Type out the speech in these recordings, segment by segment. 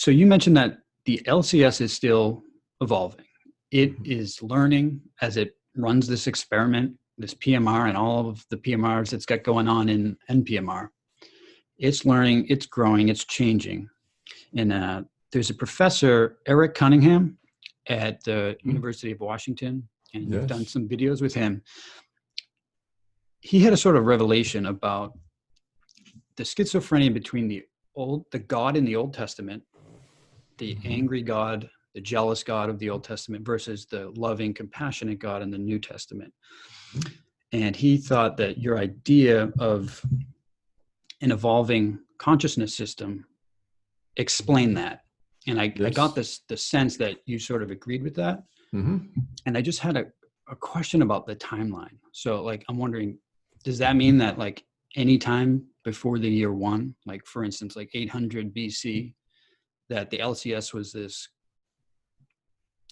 So you mentioned that the LCS is still evolving. It is learning as it runs this experiment, this PMR, and all of the PMRs it's got going on in NPMR. It's learning, it's growing, it's changing. And there's a professor, Eric Cunningham, at the University of Washington, and you've done some videos with him. He had a sort of revelation about the schizophrenia between the God in the Old Testament, the angry God, the jealous God of the Old Testament, versus the loving, compassionate God in the New Testament. And he thought that your idea of an evolving consciousness system explained that. And I got the sense that you sort of agreed with that. And I just had a question about the timeline. So like, I'm wondering, does that mean that like any time before the year one, like for instance, like 800 BC, that the LCS was this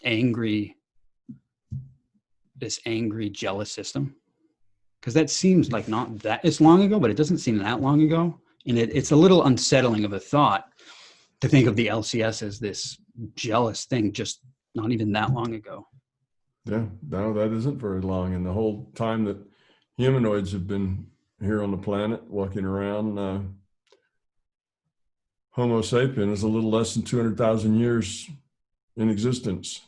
angry, jealous system? Because that seems like not that it's long ago, but it doesn't seem that long ago. And it's a little unsettling of a thought to think of the LCS as this jealous thing just not even that long ago. Yeah, no, that isn't very long. And the whole time that humanoids have been here on the planet, walking around, Homo sapien is a little less than 200,000 years in existence.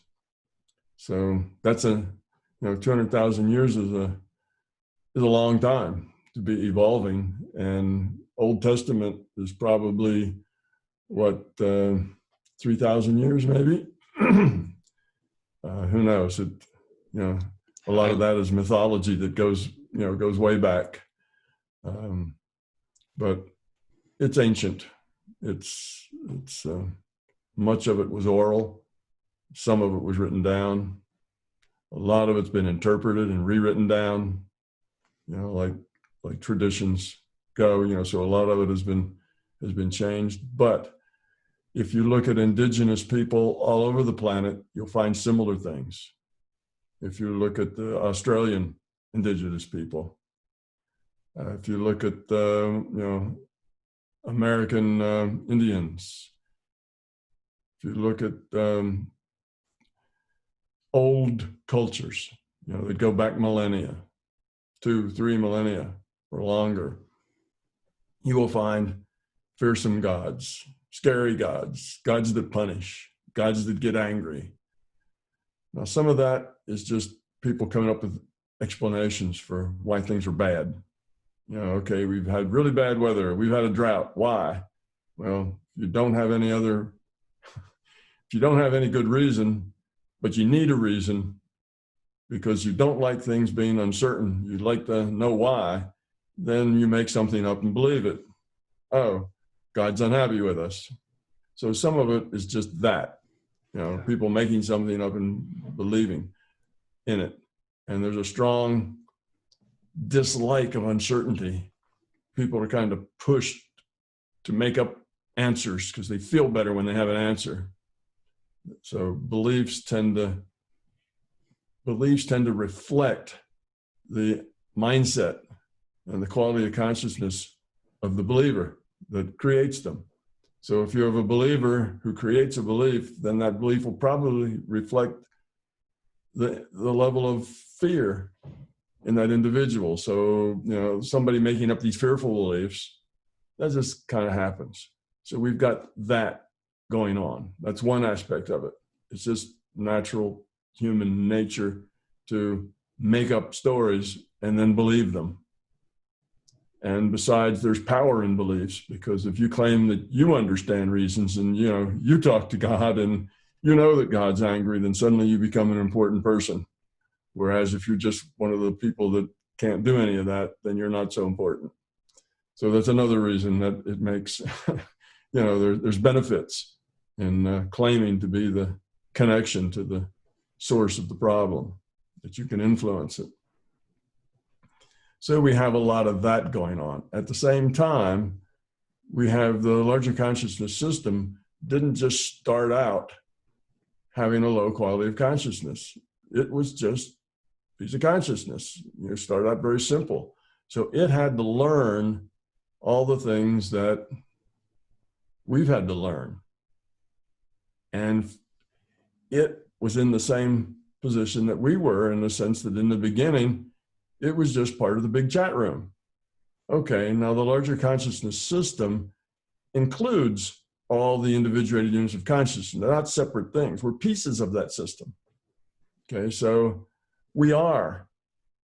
So that's 200,000 years is a long time to be evolving. And Old Testament is probably what, 3,000 years maybe? Who knows? A lot of that is mythology that goes way back. But it's ancient. It's much of it was oral. Some of it was written down. A lot of it's been interpreted and rewritten down, like traditions go, so a lot of it has been changed. But if you look at indigenous people all over the planet, you'll find similar things. If you look at the Australian indigenous people, if you look at American Indians, if you look at old cultures, that go back millennia, 2-3 millennia or longer, you will find fearsome gods, scary gods, gods that punish, gods that get angry. Now, some of that is just people coming up with explanations for why things are bad. Okay, we've had really bad weather. We've had a drought. Why? Well, you don't have any good reason, but you need a reason because you don't like things being uncertain. You'd like to know why. Then you make something up and believe it. Oh, God's unhappy with us. So some of it is just that, people making something up and believing in it. And there's a strong dislike of uncertainty. People are kind of pushed to make up answers because they feel better when they have an answer. So beliefs tend to reflect the mindset and the quality of consciousness of the believer that creates them. So if you have a believer who creates a belief, then that belief will probably reflect the level of fear in that individual. So, somebody making up these fearful beliefs, that just kind of happens. So we've got that going on. That's one aspect of it. It's just natural human nature to make up stories and then believe them. And besides, there's power in beliefs, because if you claim that you understand reasons and, you talk to God and you know that God's angry, then suddenly you become an important person. Whereas if you're just one of the people that can't do any of that, then you're not so important. So that's another reason that it makes, there's benefits in claiming to be the connection to the source of the problem, that you can influence it. So we have a lot of that going on. At the same time, we have the larger consciousness system didn't just start out having a low quality of consciousness. It was just a piece of consciousness. It started out very simple. So it had to learn all the things that we've had to learn. And it was in the same position that we were, in the sense that in the beginning, it was just part of the big chat room. Okay, now the larger consciousness system includes all the individuated units of consciousness. They're not separate things. We're pieces of that system. Okay, so we are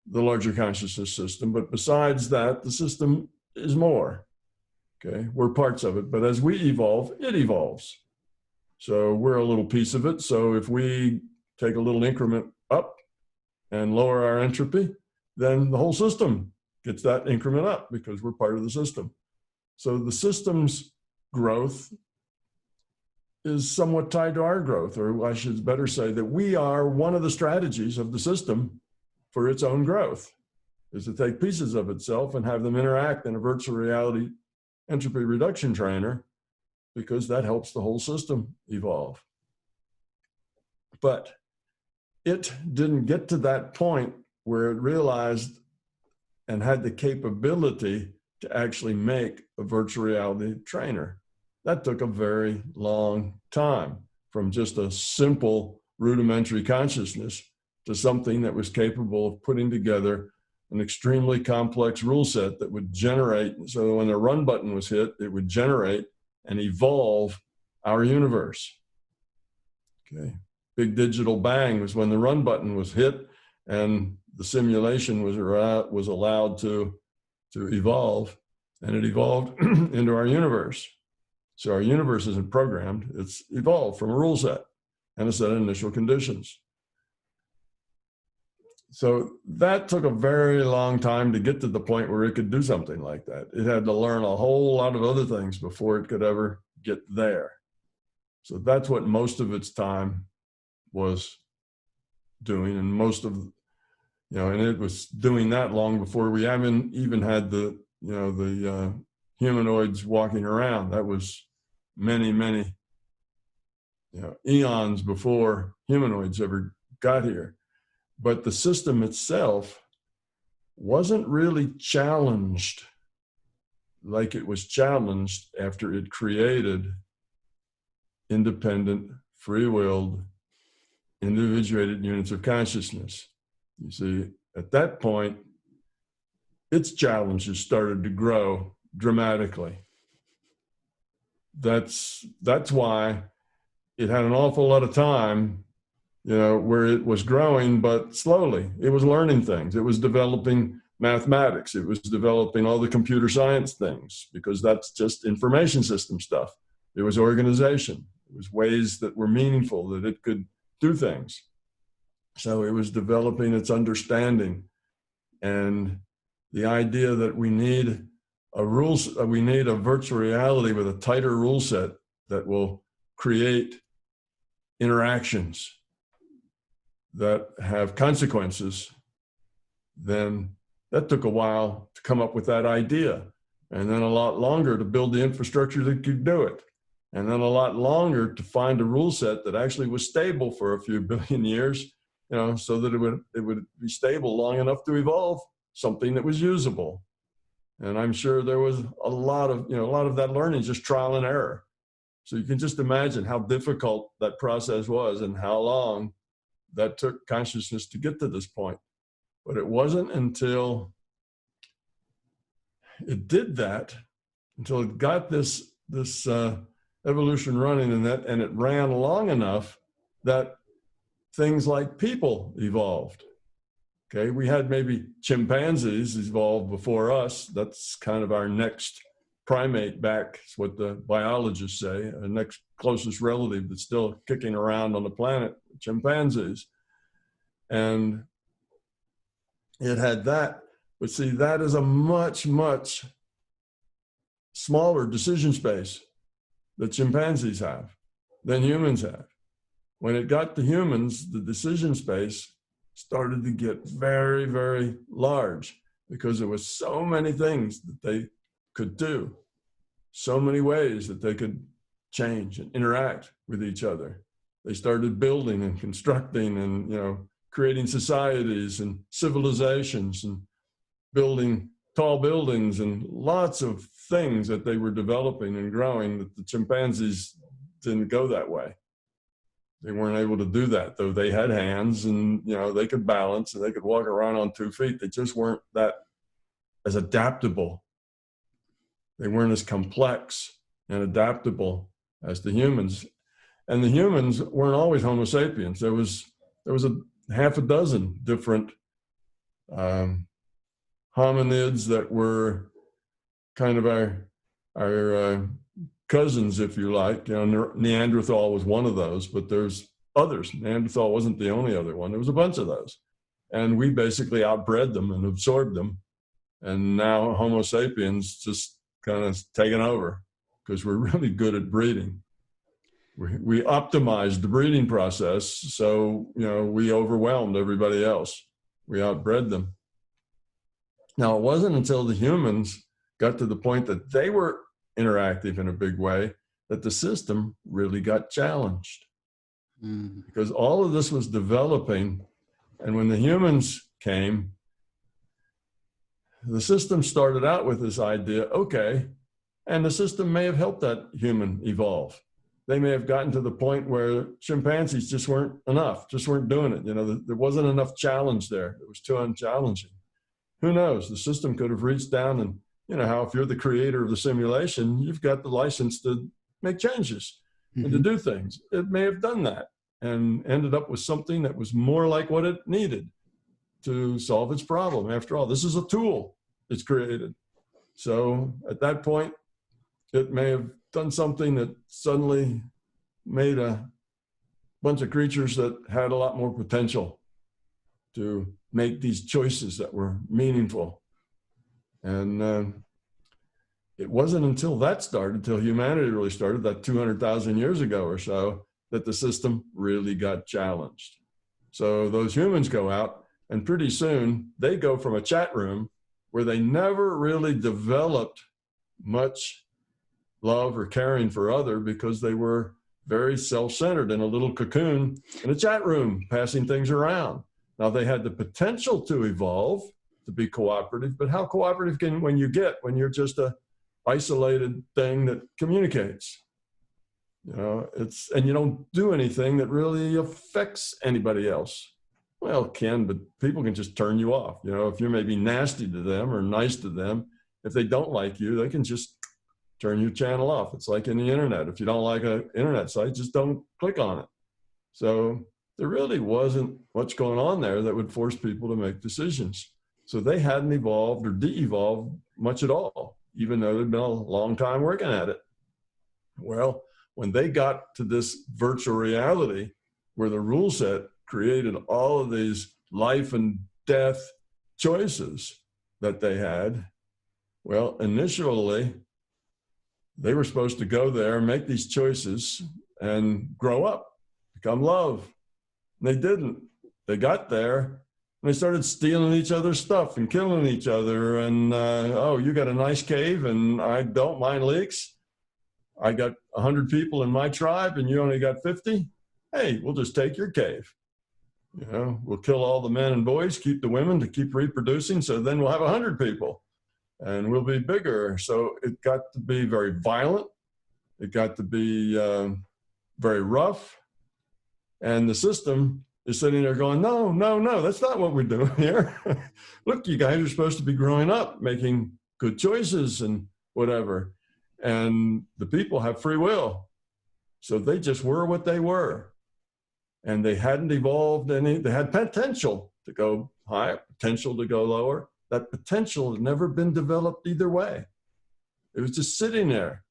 the larger consciousness system, but besides that, the system is more. Okay, we're parts of it, but as we evolve, it evolves. So we're a little piece of it. So if we take a little increment up and lower our entropy, then the whole system gets that increment up because we're part of the system. So the system's growth is somewhat tied to our growth, or I should better say that we are one of the strategies of the system for its own growth, is to take pieces of itself and have them interact in a virtual reality entropy reduction trainer, because that helps the whole system evolve. But it didn't get to that point where it realized and had the capability to actually make a virtual reality trainer. That took a very long time, from just a simple rudimentary consciousness to something that was capable of putting together an extremely complex rule set that would generate, so when the run button was hit, it would generate and evolve our universe. Okay. Big digital bang was when the run button was hit and the simulation was allowed to evolve, and it evolved into our universe. So our universe isn't programmed, it's evolved from a rule set and a set of initial conditions. So that took a very long time to get to the point where it could do something like that. It had to learn a whole lot of other things before it could ever get there. So that's what most of its time was doing, and most of, and it was doing that long before we haven't even had the humanoids walking around. That was many, many, eons before humanoids ever got here. But the system itself wasn't really challenged like it was challenged after it created independent, free-willed, individuated units of consciousness. You see, at that point, its challenges started to grow dramatically. That's why it had an awful lot of time, where it was growing, but slowly. It was learning things. It was developing mathematics. It was developing all the computer science things, because that's just information system stuff. It was organization. It was ways that were meaningful, that it could do things. So it was developing its understanding, and the idea that we need a virtual reality with a tighter rule set that will create interactions that have consequences. Then that took a while to come up with that idea, and then a lot longer to build the infrastructure that could do it, and then a lot longer to find a rule set that actually was stable for a few billion years, so that it would be stable long enough to evolve something that was usable. And I'm sure there was a lot of that learning, just trial and error. So you can just imagine how difficult that process was and how long that took consciousness to get to this point. But it wasn't until it did that, until it got this evolution running, and it ran long enough that things like people evolved. Okay, we had maybe chimpanzees evolved before us. That's kind of our next primate back, is what the biologists say, our next closest relative that's still kicking around on the planet, chimpanzees. And it had that, but see, that is a much, much smaller decision space that chimpanzees have than humans have. When it got to humans, the decision space started to get very, very large, because there was so many things that they could do, so many ways that they could change and interact with each other. They started building and constructing and, creating societies and civilizations and building tall buildings and lots of things that they were developing and growing that the chimpanzees didn't go that way. They weren't able to do that, though they had hands and, you know, they could balance and they could walk around on 2 feet. They just weren't that as adaptable. They weren't as complex and adaptable as the humans. And the humans weren't always Homo sapiens. There was a half a dozen different hominids that were kind of our cousins, if you like. You know, Neanderthal was one of those, but there's others. Neanderthal wasn't the only other one. There was a bunch of those. And we basically outbred them and absorbed them. And now Homo sapiens just kind of taken over because we're really good at breeding. We optimized the breeding process, so, you know, we overwhelmed everybody else. We outbred them. Now, it wasn't until the humans got to the point that they were interactive in a big way that the system really got challenged. Because all of this was developing, and when the humans came, the system started out with this idea, okay, and the system may have helped that human evolve. They may have gotten to the point where chimpanzees just weren't enough, just weren't doing it. You know, there wasn't enough challenge there. It was too unchallenging. Who knows? The system could have reached down and, you know, how if you're the creator of the simulation, you've got the license to make changes and to do things. It may have done that and ended up with something that was more like what it needed to solve its problem. After all, this is a tool it's created. So at that point, it may have done something that suddenly made a bunch of creatures that had a lot more potential to make these choices that were meaningful. And it wasn't until that started, until humanity really started, that 200,000 years ago or so, that the system really got challenged. So those humans go out, and pretty soon they go from a chat room where they never really developed much love or caring for other because they were very self-centered in a little cocoon in a chat room, passing things around. Now they had the potential to evolve, to be cooperative, but how cooperative can when you're just a isolated thing that communicates? You know, and you don't do anything that really affects anybody else. Well, it can, but people can just turn you off. You know, if you're maybe nasty to them or nice to them, if they don't like you, they can just turn your channel off. It's like in the internet. If you don't like an internet site, just don't click on it. So there really wasn't much going on there that would force people to make decisions. So they hadn't evolved or de-evolved much at all, even though they'd been a long time working at it. Well, when they got to this virtual reality where the rule set created all of these life and death choices that they had, well, initially, they were supposed to go there, make these choices, and grow up, become love. And they didn't. They got there, and they started stealing each other's stuff and killing each other. And, oh, you got a nice cave, and I don't mind leaks. I got 100 people in my tribe, and you only got 50. Hey, we'll just take your cave. You know, we'll kill all the men and boys, keep the women to keep reproducing, so then we'll have 100 people. And we'll be bigger. So it got to be very violent. It got to be very rough. And the system is sitting there going, no, no, no, that's not what we're doing here. Look, you guys are supposed to be growing up, making good choices and whatever. And the people have free will. So they just were what they were. And they hadn't evolved any, they had potential to go higher, potential to go lower. That potential had never been developed either way. It was just sitting there.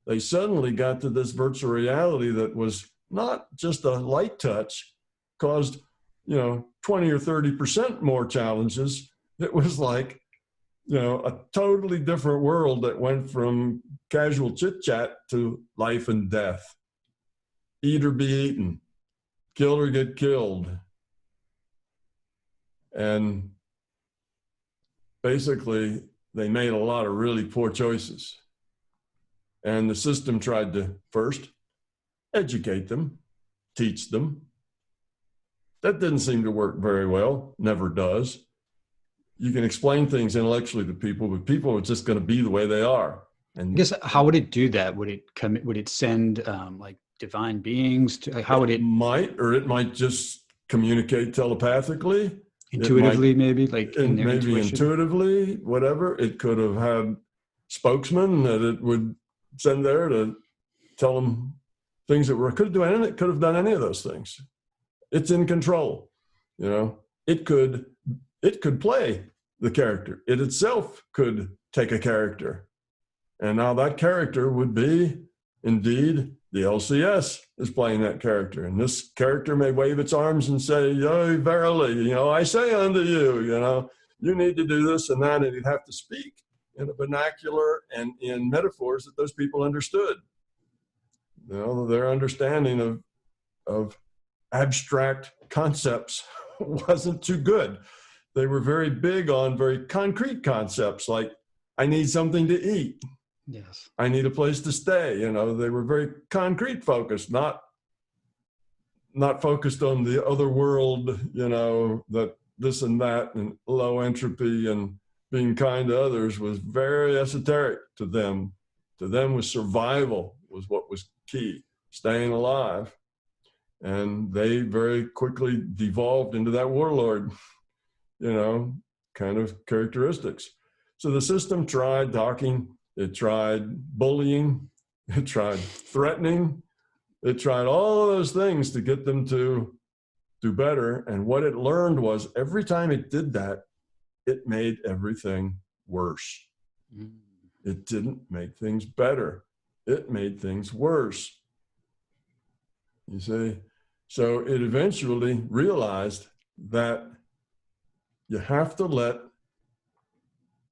They suddenly got to this virtual reality that was not just a light touch, caused, you know, 20 or 30% more challenges. It was like, you know, a totally different world that went from casual chit chat to life and death. Eat or be eaten, kill or get killed. And basically, they made a lot of really poor choices. And the system tried to first educate them, teach them. That didn't seem to work very well, never does. You can explain things intellectually to people, but people are just going to be the way they are. And I guess, how would it do that? Would it send like divine beings? How would it it might just communicate telepathically, intuitively, maybe like in their maybe intuition? intuitively, whatever. It could have had spokesmen that it would send there to tell them things that could have done any of those things. It's in control, you know. It could play the character. It itself could take a character, and now that character would be indeed the LCS is playing that character, and this character may wave its arms and say, "Yea, verily, you know, I say unto you, you know, you need to do this and that," and you'd have to speak in a vernacular and in metaphors that those people understood. You know, their understanding of abstract concepts wasn't too good. They were very big on very concrete concepts like, I need something to eat. Yes. I need a place to stay. You know, they were very concrete focused, not focused on the other world, you know, that this and that and low entropy and being kind to others was very esoteric to them. To them was survival was what was key, staying alive. And they very quickly devolved into that warlord, you know, kind of characteristics. So the system tried docking, it tried bullying, it tried threatening, it tried all of those things to get them to do better. And what it learned was every time it did that, it made everything worse. It didn't make things better. It made things worse. You see? So it eventually realized that you have to let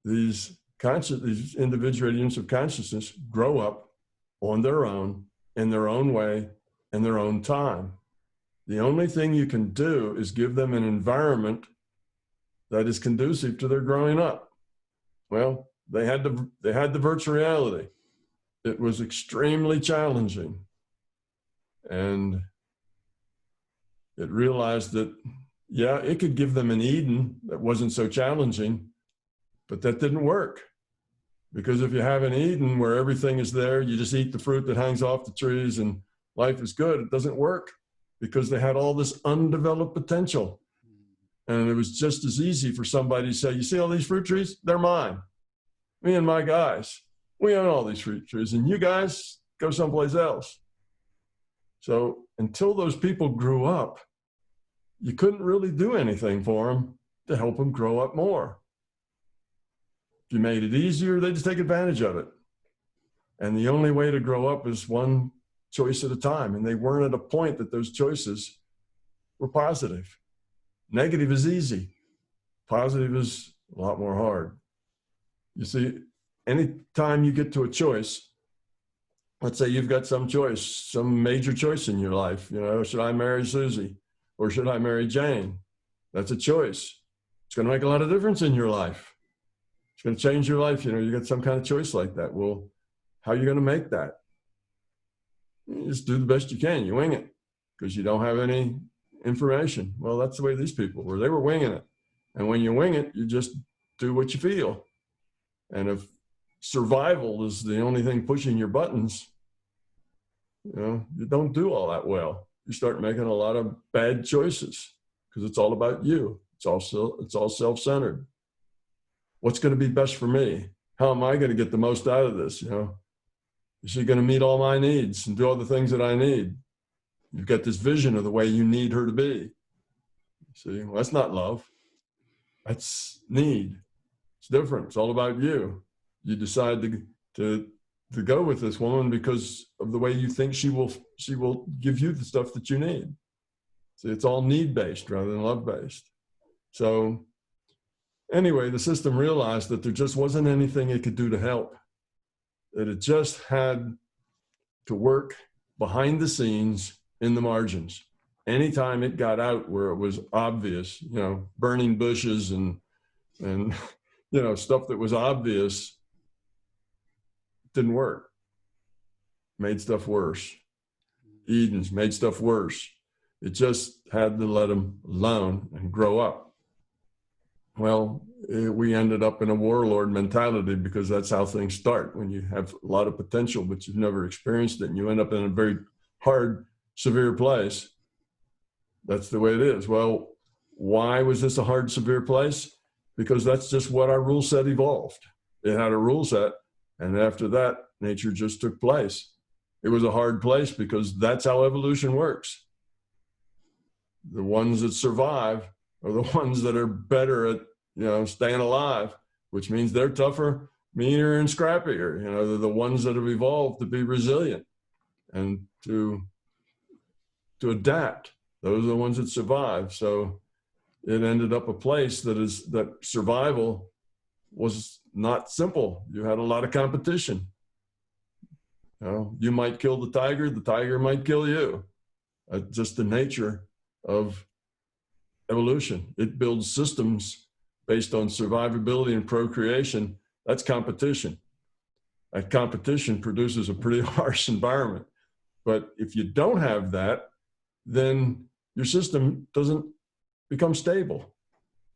these individuated units of consciousness grow up on their own, in their own way, in their own time. The only thing you can do is give them an environment that is conducive to their growing up. Well, they had the virtual reality. It was extremely challenging. And it realized that, yeah, it could give them an Eden that wasn't so challenging, but that didn't work. Because if you have an Eden where everything is there, you just eat the fruit that hangs off the trees and life is good, it doesn't work because they had all this undeveloped potential. And it was just as easy for somebody to say, you see all these fruit trees? They're mine. Me and my guys, we own all these fruit trees, and you guys go someplace else. So until those people grew up, you couldn't really do anything for them to help them grow up more. If you made it easier, they just take advantage of it. And the only way to grow up is one choice at a time. And they weren't at a point that those choices were positive. Negative is easy. Positive is a lot more hard. You see, anytime you get to a choice, let's say you've got some choice, some major choice in your life, you know, should I marry Susie or should I marry Jane? That's a choice. It's going to make a lot of difference in your life. It's going to change your life. You know, you got some kind of choice like that. Well, how are you going to make that? You just do the best you can. You wing it because you don't have any information. Well, that's the way these people were. They were winging it. And when you wing it, you just do what you feel. And if survival is the only thing pushing your buttons, you know, you don't do all that well. You start making a lot of bad choices because it's all about you. It's all self-centered. What's going to be best for me? How am I going to get the most out of this? You know, is she going to meet all my needs and do all the things that I need? You've got this vision of the way you need her to be. See, well, that's not love. That's need. It's different. It's all about you. You decide to go with this woman because of the way you think she will give you the stuff that you need. See, it's all need-based rather than love-based. So anyway, the system realized that there just wasn't anything it could do to help. That it just had to work behind the scenes in the margins. Anytime it got out where it was obvious, you know, burning bushes and you know, stuff that was obvious didn't work. Made stuff worse. Edens made stuff worse. It just had to let them alone and grow up. Well, we ended up in a warlord mentality because that's how things start. When you have a lot of potential, but you've never experienced it, and you end up in a very hard, severe place. That's the way it is. Well, why was this a hard, severe place? Because that's just what our rule set evolved. It had a rule set, and after that, nature just took place. It was a hard place because that's how evolution works. The ones that survive are the ones that are better at, staying alive, which means they're tougher, meaner, and scrappier. They're the ones that have evolved to be resilient and to adapt. Those are the ones that survive. So it ended up a place that survival was not simple. You had a lot of competition. You might kill the tiger might kill you. Just the nature of evolution. It builds systems based on survivability and procreation. That's competition. That competition produces a pretty harsh environment. But if you don't have that, then your system doesn't become stable,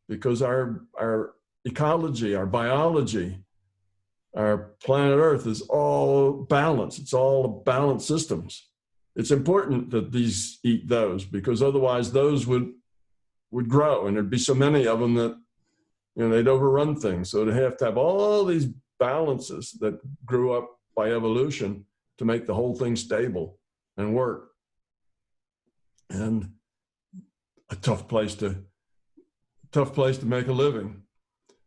because our ecology, our biology, our planet Earth is all balanced. It's all balanced systems. It's important that these eat those, because otherwise those would grow, and there'd be so many of them that they'd overrun things. So they have to have all these balances that grew up by evolution to make the whole thing stable and work. And a tough place to make a living.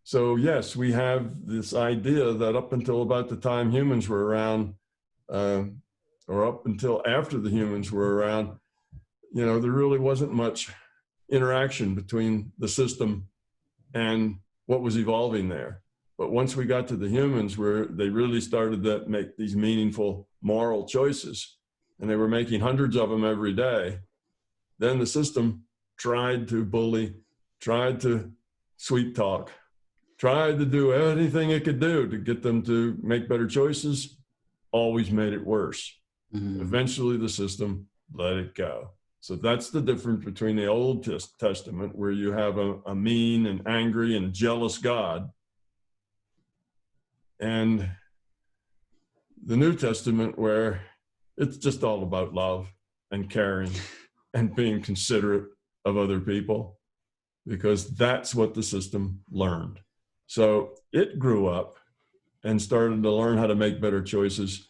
So yes, we have this idea that up until about the time humans were around, or up until after the humans were around, there really wasn't much interaction between the system and what was evolving there. But once we got to the humans, where they really started to make these meaningful moral choices, and they were making hundreds of them every day, then the system tried to bully, tried to sweet talk, tried to do anything it could do to get them to make better choices, always made it worse. Mm-hmm. Eventually the system let it go. So that's the difference between the Old Testament, where you have a mean and angry and jealous God, and the New Testament, where it's just all about love and caring and being considerate of other people, because that's what the system learned. So it grew up and started to learn how to make better choices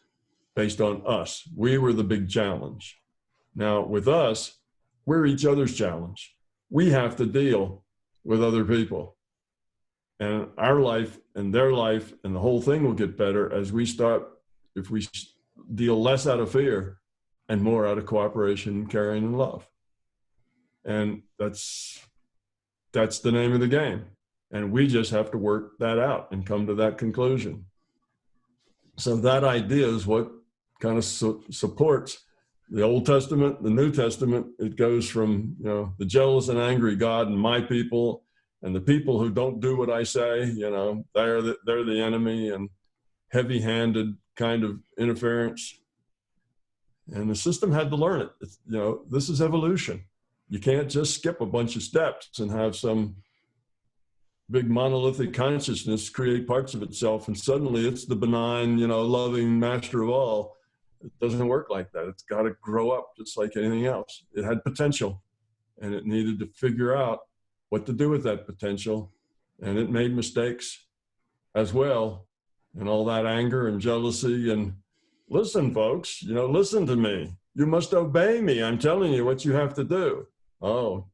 based on us. We were the big challenge. Now with us, we're each other's challenge. We have to deal with other people. And our life and their life and the whole thing will get better as we start, if we deal less out of fear and more out of cooperation, caring, and love. And that's the name of the game. And we just have to work that out and come to that conclusion. So that idea is what kind of supports the Old Testament, the New Testament. It goes from, the jealous and angry God and my people, and the people who don't do what I say, they're the enemy, and heavy-handed kind of interference. And the system had to learn it. This is evolution. You can't just skip a bunch of steps and have some big monolithic consciousness create parts of itself, and suddenly it's the benign, loving master of all. It doesn't work like that. It's got to grow up just like anything else. It had potential, and it needed to figure out what to do with that potential. And it made mistakes as well, and all that anger and jealousy. And listen, folks, listen to me. You must obey me. I'm telling you what you have to do. Oh,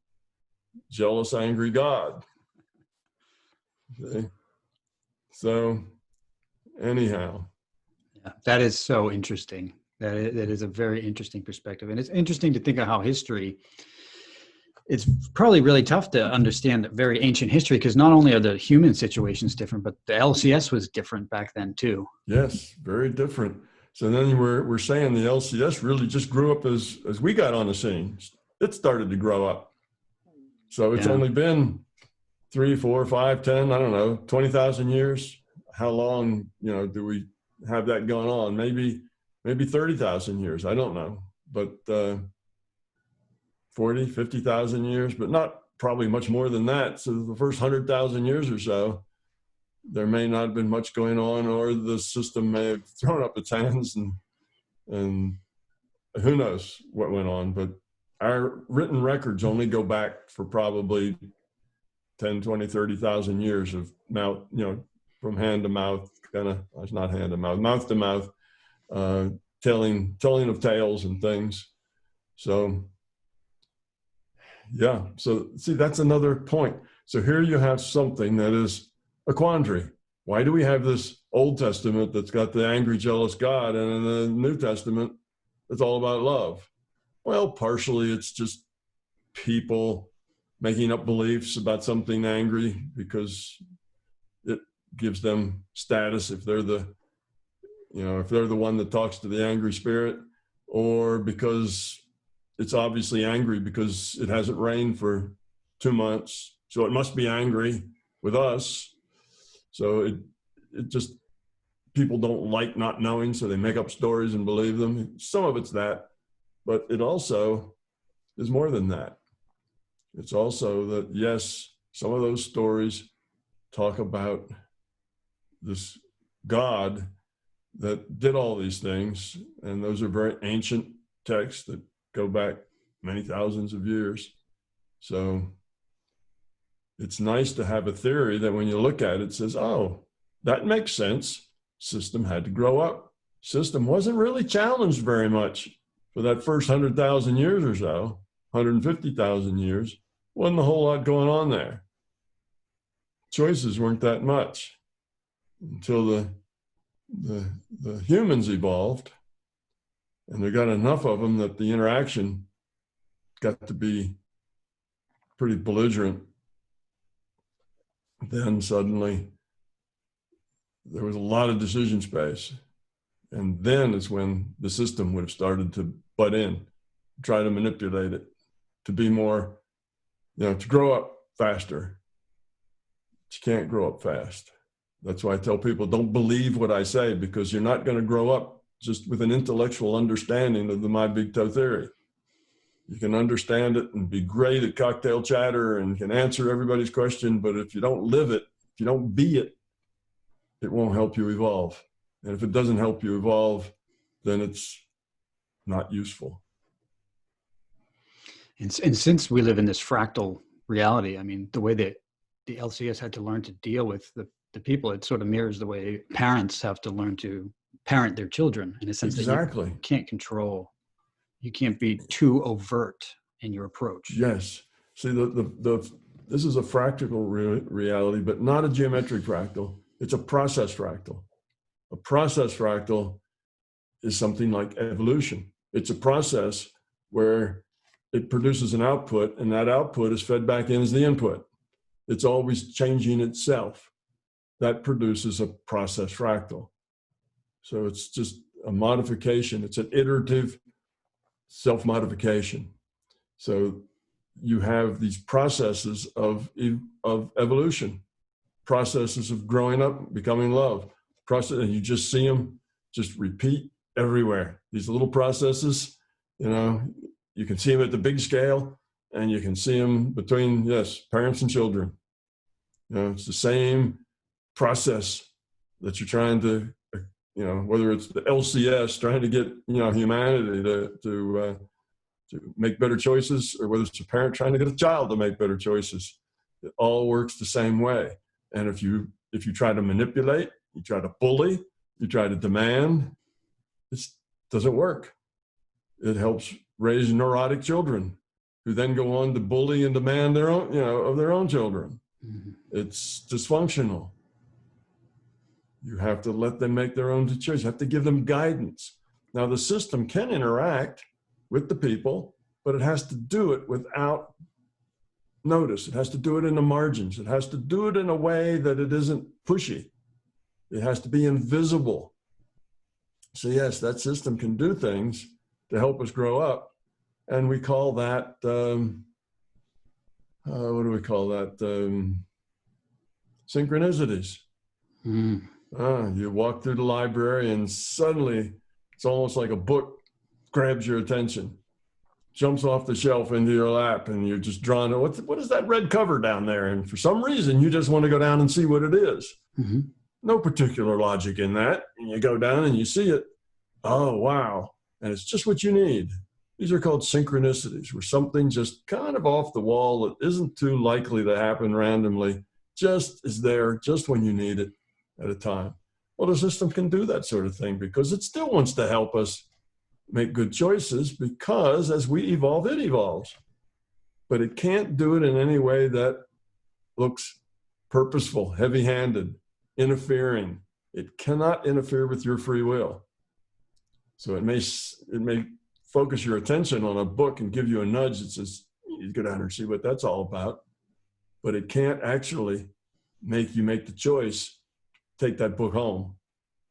jealous, angry God. Okay. So anyhow. Yeah, that is so interesting. That is a very interesting perspective. And it's interesting to think of how history, it's probably really tough to understand very ancient history, because not only are the human situations different, but the LCS was different back then too. Yes, very different. So then we're saying the LCS really just grew up as we got on the scene. It started to grow up. So it's only been 3, 4, 5, 10, I don't know, 20,000 years. How long, do we have that going on? Maybe 30,000 years. I don't know, but 40, 50,000 years, but not probably much more than that. So the first 100,000 years or so, there may not have been much going on, or the system may have thrown up its hands and who knows what went on, but our written records only go back for probably 10, 20, 30,000 years of mouth, from hand to mouth, it's not hand to mouth to mouth, telling of tales and things. So, yeah. So see, that's another point. So here you have something that is a quandary. Why do we have this Old Testament that's got the angry, jealous God, and in the New Testament, it's all about love? Well, partially it's just people making up beliefs about something angry because it gives them status if they're the one that talks to the angry spirit, or because it's obviously angry because it hasn't rained for 2 months, so it must be angry with us. So it just, people don't like not knowing, so they make up stories and believe them. Some of it's that, but it also is more than that. It's also that, yes, some of those stories talk about this God that did all these things, and those are very ancient texts that go back many thousands of years. So it's nice to have a theory that when you look at it, says, oh, that makes sense. System had to grow up. System wasn't really challenged very much for that first 100,000 years or so, 150,000 years. Wasn't a whole lot going on there. Choices weren't that much until the humans evolved, and they got enough of them that the interaction got to be pretty belligerent. Then suddenly there was a lot of decision space. And then is when the system would have started to butt in, try to manipulate it, to be more, to grow up faster. But you can't grow up fast. That's why I tell people, don't believe what I say, because you're not going to grow up just with an intellectual understanding of the my big toe theory. You can understand it and be great at cocktail chatter and can answer everybody's question, but if you don't live it, if you don't be it, it won't help you evolve. And if it doesn't help you evolve, then it's not useful. And since we live in this fractal reality, I mean, the way that the LCS had to learn to deal with the people, it sort of mirrors the way parents have to learn to parent their children, in a sense. Exactly. That you can't control. You can't be too overt in your approach. Yes. See, this is a fractal reality, but not a geometric fractal. It's a process fractal. A process fractal is something like evolution. It's a process where it produces an output, and that output is fed back in as the input. It's always changing itself. That produces a process fractal. So it's just a modification. It's an iterative self-modification. So you have these processes of evolution, processes of growing up, becoming love, and you just see them just repeat everywhere. These little processes, you can see them at the big scale, and you can see them between, parents and children. It's the same process that you're trying to, whether it's the LCS trying to get, humanity to make better choices, or whether it's a parent trying to get a child to make better choices. It all works the same way. And if you try to manipulate, you try to bully, you try to demand, it doesn't work. It helps raise neurotic children who then go on to bully and demand their own, of their own children. Mm-hmm. It's dysfunctional. You have to let them make their own choice. You have to give them guidance. Now, the system can interact with the people, but it has to do it without notice. It has to do it in the margins. It has to do it in a way that it isn't pushy. It has to be invisible. So yes, that system can do things to help us grow up. And we call that, what do we call that? Synchronicities. Mm. You walk through the library and suddenly it's almost like a book grabs your attention, jumps off the shelf into your lap, and you're just drawn to, what is that red cover down there? And for some reason, you just want to go down and see what it is. Mm-hmm. No particular logic in that. And you go down and you see it. Oh, wow. and it's just what you need. These are called synchronicities, where something just kind of off the wall that isn't too likely to happen randomly, just is there just when you need it at a time. Well, the system can do that sort of thing because it still wants to help us make good choices, because as we evolve, it evolves. But it can't do it in any way that looks purposeful, heavy-handed, interfering. It cannot interfere with your free will. So it may focus your attention on a book and give you a nudge that says, you go down and see what that's all about. But it can't actually make you make the choice, take that book home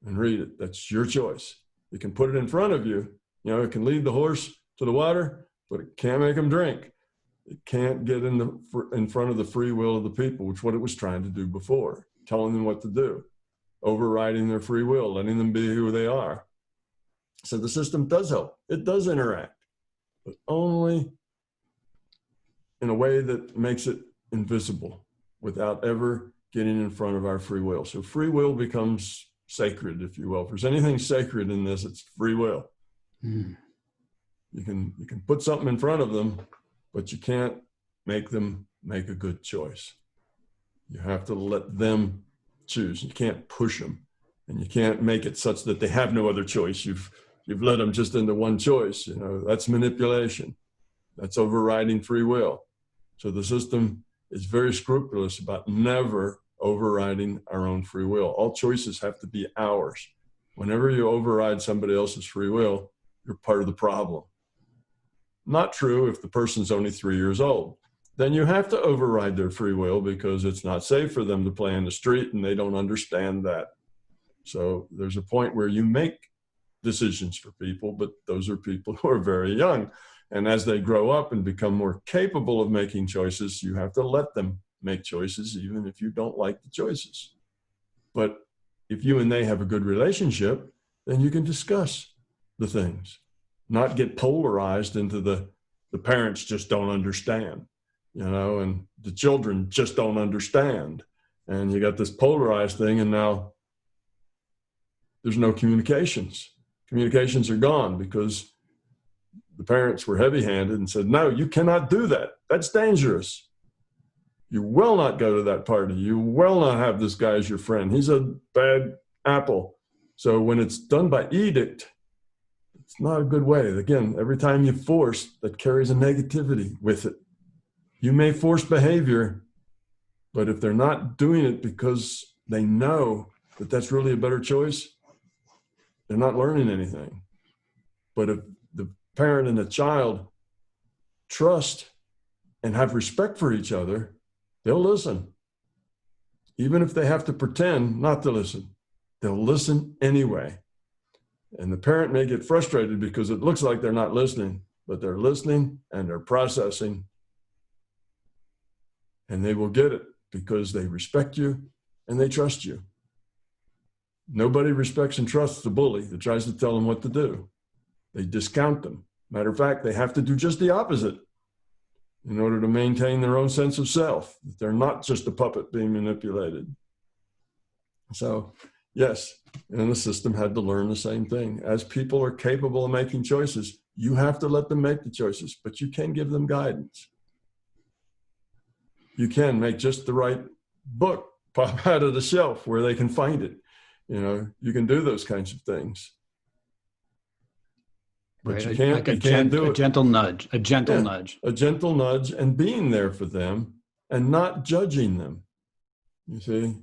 and read it. That's your choice. It can put it in front of you. You know, it can lead the horse to the water, but it can't make him drink. It can't get in front of the free will of the people, which is what it was trying to do before, telling them what to do, overriding their free will, letting them be who they are. So the system does help. It does interact, but only in a way that makes it invisible without ever getting in front of our free will. So free will becomes sacred, if you will. If there's anything sacred in this, it's free will. You can put something in front of them, but you can't make them make a good choice. You have to let them choose. You can't push them, and you can't make it such that they have no other choice. You've led them just into one choice. You know, that's manipulation. That's overriding free will. So the system is very scrupulous about never overriding our own free will. All choices have to be ours. Whenever you override somebody else's free will, you're part of the problem. Not true if the person's only 3 years old. Then you have to override their free will because it's not safe for them to play in the street, and they don't understand that. So there's a point where you make decisions for people, but those are people who are very young. And as they grow up and become more capable of making choices, you have to let them make choices, even if you don't like the choices. But if you and they have a good relationship, then you can discuss the things, not get polarized into the parents just don't understand, you know, and the children just don't understand. And you got this polarized thing, and now there's no communications. Communications are gone because the parents were heavy-handed and said, no, you cannot do that. That's dangerous. You will not go to that party. You will not have this guy as your friend. He's a bad apple. So when it's done by edict, it's not a good way. Again, every time you force, that carries a negativity with it. You may force behavior, but if they're not doing it because they know that that's really a better choice, they're not learning anything. But if the parent and the child trust and have respect for each other, they'll listen. Even if they have to pretend not to listen, they'll listen anyway. And the parent may get frustrated because it looks like they're not listening, but they're listening and they're processing. And they will get it because they respect you and they trust you. Nobody respects and trusts the bully that tries to tell them what to do. They discount them. Matter of fact, they have to do just the opposite in order to maintain their own sense of self. They're not just a puppet being manipulated. So, yes, and the system had to learn the same thing. As people are capable of making choices, you have to let them make the choices, but you can give them guidance. You can make just the right book pop out of the shelf where they can find it. You know, you can do those kinds of things. But right. you can't do it. A gentle nudge, A gentle nudge, and being there for them and not judging them. You see,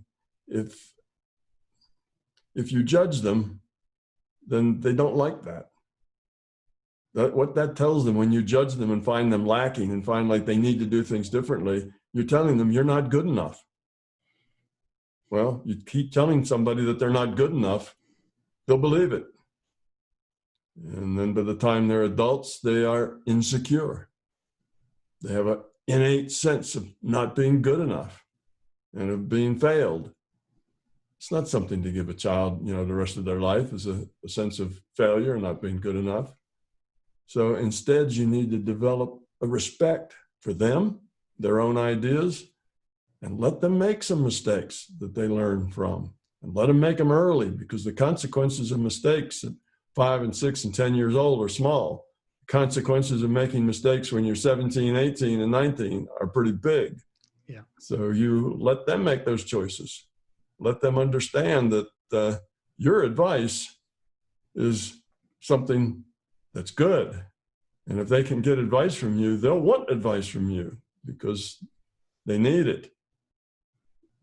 if you judge them, then they don't like that. What that tells them when you judge them and find them lacking and find like they need to do things differently, you're telling them you're not good enough. Well, you keep telling somebody that they're not good enough, they'll believe it. And then by the time they're adults, they are insecure. They have an innate sense of not being good enough and of being failed. It's not something to give a child, you know, the rest of their life is a sense of failure and not being good enough. So instead, you need to develop a respect for them, their own ideas, and let them make some mistakes that they learn from. And let them make them early, because the consequences of mistakes 5 and 6 and 10 years old are small. Consequences of making mistakes when you're 17, 18, and 19 are pretty big. Yeah. So you let them make those choices. Let them understand that your advice is something that's good. And if they can get advice from you, they'll want advice from you because they need it.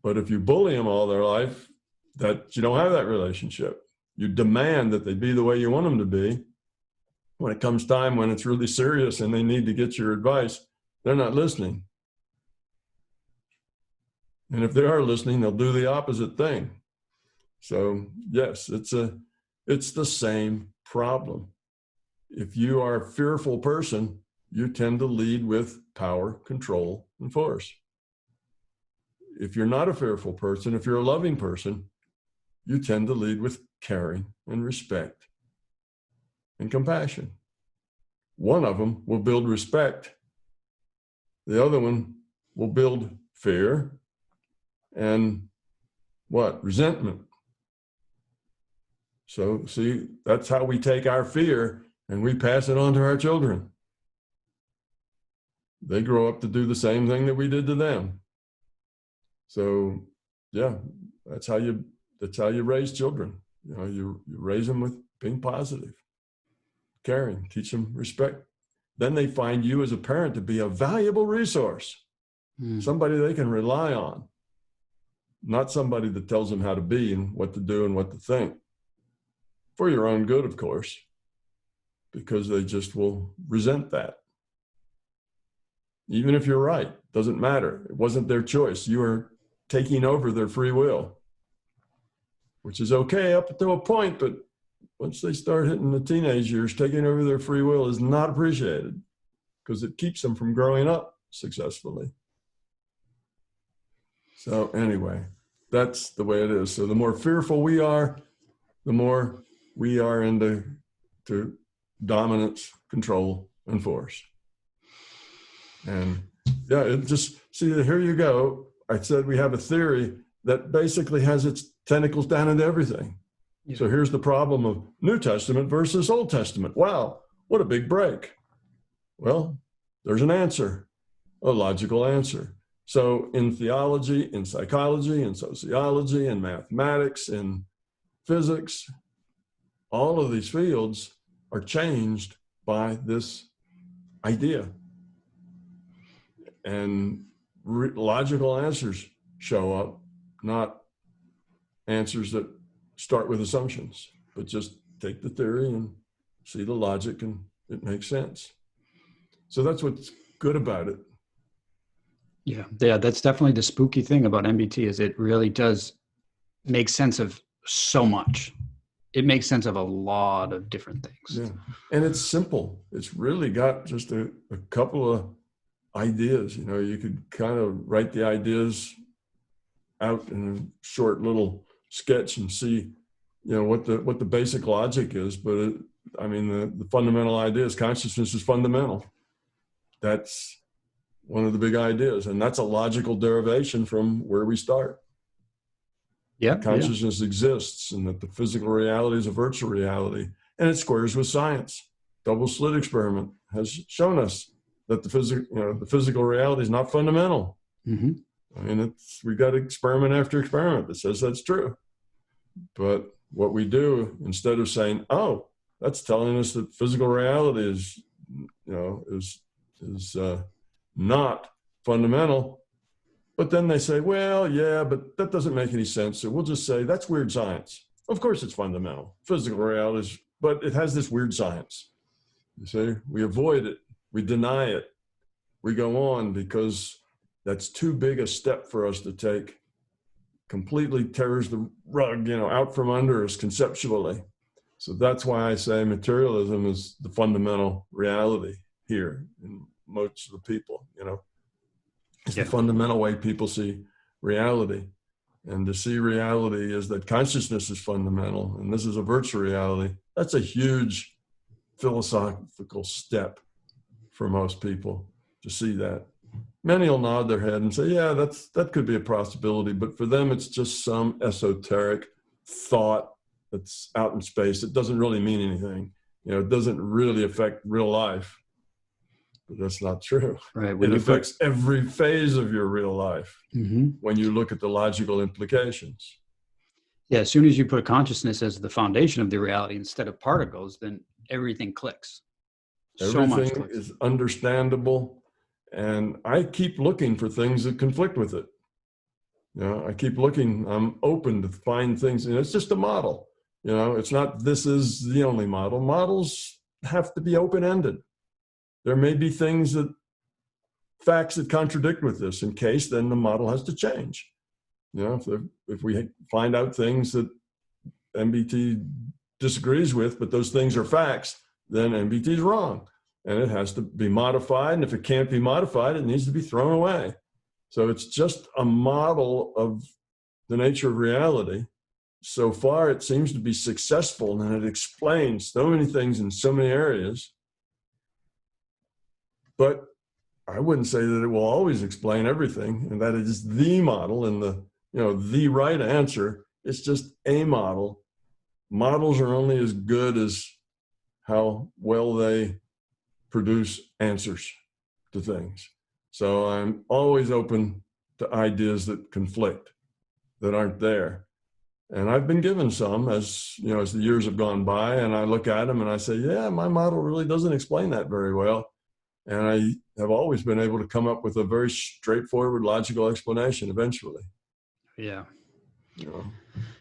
But if you bully them all their life, that you don't have that relationship. You demand that they be the way you want them to be. When it comes time when it's really serious and they need to get your advice, they're not listening. And if they are listening, they'll do the opposite thing. So yes, it's the same problem. If you are a fearful person, you tend to lead with power, control, and force. If you're not a fearful person, if you're a loving person, you tend to lead with caring and respect and compassion. One of them will build respect. The other one will build fear and what? Resentment. So see, that's how we take our fear and we pass it on to our children. They grow up to do the same thing that we did to them. So yeah, that's how you raise children. You know, you raise them with being positive, caring, teach them respect. Then they find you as a parent to be a valuable resource, somebody they can rely on, not somebody that tells them how to be and what to do and what to think. For your own good, of course, because they just will resent that. Even if you're right, doesn't matter. It wasn't their choice. You are taking over their free will, which is okay up to a point, but once they start hitting the teenage years, taking over their free will is not appreciated because it keeps them from growing up successfully. So anyway, that's the way it is. So the more fearful we are, the more we are into dominance, control, and force. And yeah, it just, see, here you go. I said we have a theory that basically has its tentacles down into everything. Yeah. So here's the problem of New Testament versus Old Testament. Wow, what a big break. Well, there's an answer, a logical answer. So in theology, in psychology, in sociology, in mathematics, in physics, all of these fields are changed by this idea. And logical answers show up, not answers that start with assumptions, but just take the theory and see the logic and it makes sense. So that's what's good about it. Yeah, that's definitely the spooky thing about MBT is it really does make sense of so much. It makes sense of a lot of different things. Yeah, and it's simple. It's really got just a couple of ideas. You know, you could kind of write the ideas out in a short little sketch and see, you know, what the basic logic is. But I mean, the fundamental idea is consciousness is fundamental. That's one of the big ideas, and that's a logical derivation from where we start. Yeah, consciousness exists, and that the physical reality is a virtual reality, and it squares with science. Double slit experiment has shown us that the physical reality is not fundamental. Mm-hmm. I mean, we got experiment after experiment that says that's true. But what we do, instead of saying, "Oh, that's telling us that physical reality is not fundamental," but then they say, "Well, yeah, but that doesn't make any sense. So we'll just say that's weird science. Of course, it's fundamental. Physical reality is, but it has this weird science." You see, we avoid it. We deny it. We go on because that's too big a step for us to take. Completely tears the rug, out from under us conceptually. So that's why I say materialism is the fundamental reality here in most of the people, It's the fundamental way people see reality. And to see reality is that consciousness is fundamental, and this is a virtual reality. That's a huge philosophical step for most people to see that. Many will nod their head and say, yeah, that could be a possibility, but for them, it's just some esoteric thought that's out in space. It doesn't really mean anything. You know, it doesn't really affect real life. But that's not true. Right. It affects every phase of your real life when you look at the logical implications. Yeah, as soon as you put consciousness as the foundation of the reality instead of particles, then everything clicks. So much Everything clicks. is understandable, and I keep looking for things that conflict with it. You know, I keep looking. I'm open to find things, and it's just a model. You know, it's not this is the only model. Models have to be open-ended. There may be things facts that contradict with this. In case, then the model has to change. You know, if we find out things that MBT disagrees with, but those things are facts, then MBT is wrong, and it has to be modified. And if it can't be modified, it needs to be thrown away. So it's just a model of the nature of reality. So far, it seems to be successful, and it explains so many things in so many areas. But I wouldn't say that it will always explain everything, and that it is the model and the right answer. It's just a model. Models are only as good as how well they produce answers to things. So I'm always open to ideas that conflict, that aren't there. And I've been given some as the years have gone by, and I look at them and I say, yeah, my model really doesn't explain that very well. And I have always been able to come up with a very straightforward, logical explanation eventually. Yeah.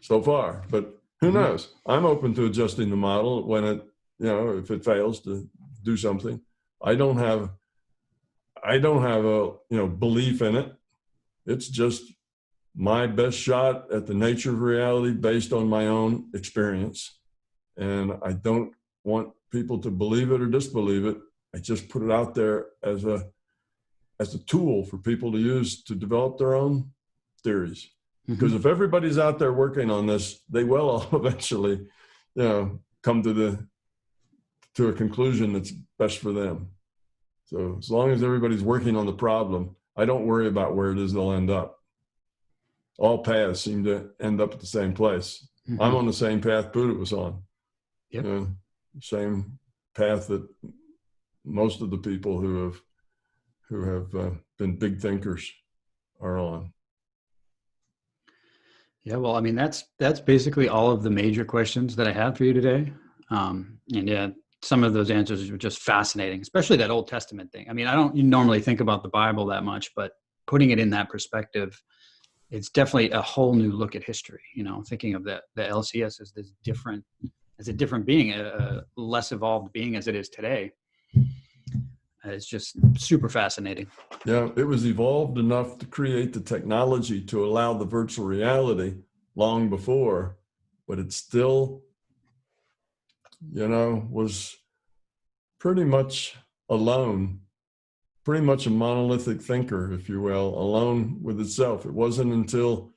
So far, but who knows? I'm open to adjusting the model when if it fails to do something. I don't have a belief in it. It's just my best shot at the nature of reality based on my own experience. And I don't want people to believe it or disbelieve it. I just put it out there as a tool for people to use to develop their own theories. Because if everybody's out there working on this, they will all eventually, come to a conclusion that's best for them. So as long as everybody's working on the problem, I don't worry about where it is they'll end up. All paths seem to end up at the same place. I'm on the same path Buddha was on. Yep. Same path that most of the people who have been big thinkers are on. Yeah, well, I mean, that's basically all of the major questions that I have for you today. And yeah, some of those answers were just fascinating, especially that Old Testament thing. I mean, I don't normally think about the Bible that much, but putting it in that perspective, it's definitely a whole new look at history. Thinking of the LCS as a different being, a less evolved being as it is today. It's just super fascinating. Yeah, it was evolved enough to create the technology to allow the virtual reality long before, but it still, was pretty much alone, pretty much a monolithic thinker, if you will, alone with itself. It wasn't until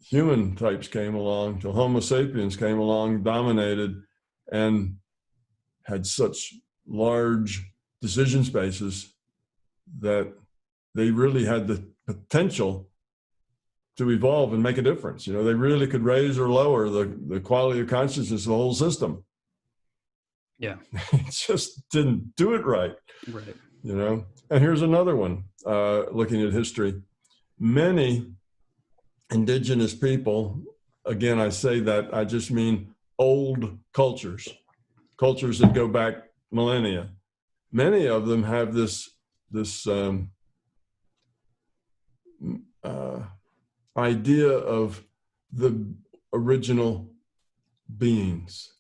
human types came along, till Homo sapiens came along, dominated, and had such large decision spaces that they really had the potential to evolve and make a difference. They really could raise or lower the quality of consciousness of the whole system. Yeah. It just didn't do it right. Right. And here's another one, looking at history. Many indigenous people, again, I say that, I just mean old cultures that go back millennia. Many of them have this idea of the original beings.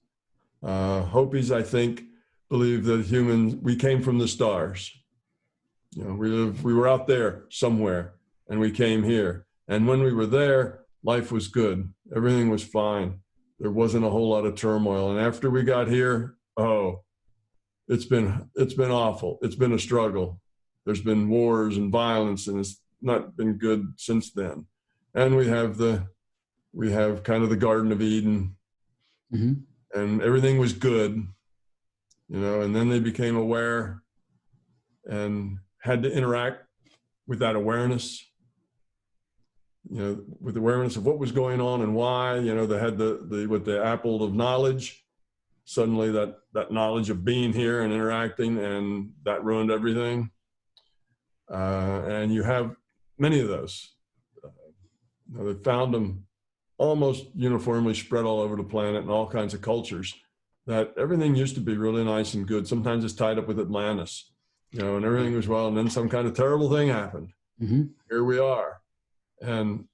Hopis, I think, believe that we came from the stars. We were out there somewhere and we came here. And when we were there, life was good. Everything was fine. There wasn't a whole lot of turmoil. And after we got here, it's been awful. It's been a struggle. There's been wars and violence, and it's not been good since then. And we have kind of the Garden of Eden, and everything was good, and then they became aware and had to interact with that awareness, with awareness of what was going on and why. They had with the apple of knowledge. Suddenly that knowledge of being here and interacting, and that ruined everything. And you have many of those. They found them almost uniformly spread all over the planet in all kinds of cultures, that everything used to be really nice and good. Sometimes it's tied up with Atlantis, and everything was well, and then some kind of terrible thing happened. Mm-hmm. Here we are. And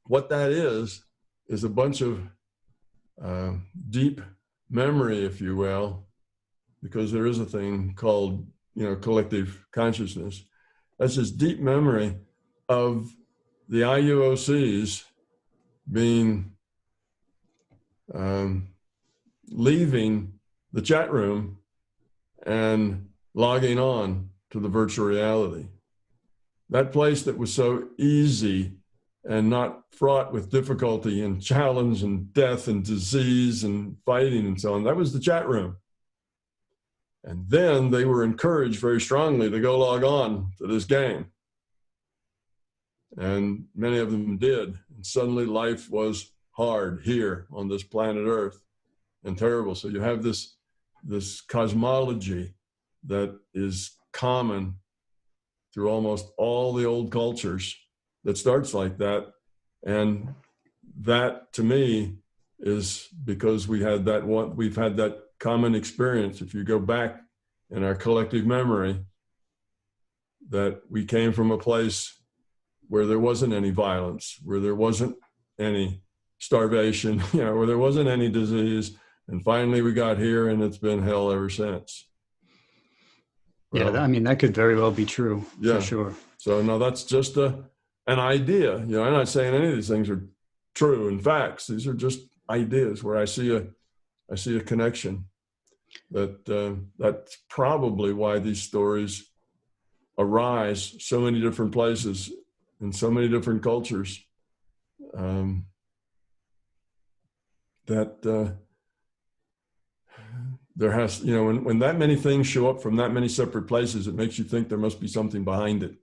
what that is a bunch of deep memory, if you will, because there is a thing called, collective consciousness. That's this deep memory of the IUOCs being leaving the chat room and logging on to the virtual reality. That place that was so easy and not fraught with difficulty and challenge and death and disease and fighting and so on, that was the chat room. And then they were encouraged very strongly to go log on to this game. And many of them did. And suddenly life was hard here on this planet Earth and terrible. So you have this cosmology that is common through almost all the old cultures that starts like that. And that, to me, is because we've had that common experience. If you go back in our collective memory, that we came from a place where there wasn't any violence, where there wasn't any starvation, where there wasn't any disease. And finally we got here, and it's been hell ever since. Well, that could very well be true, for sure. So no, that's just an idea. I'm not saying any of these things are true and facts. These are just ideas where I see a connection. That's probably why these stories arise so many different places in so many different cultures. There has, when that many things show up from that many separate places, it makes you think there must be something behind it.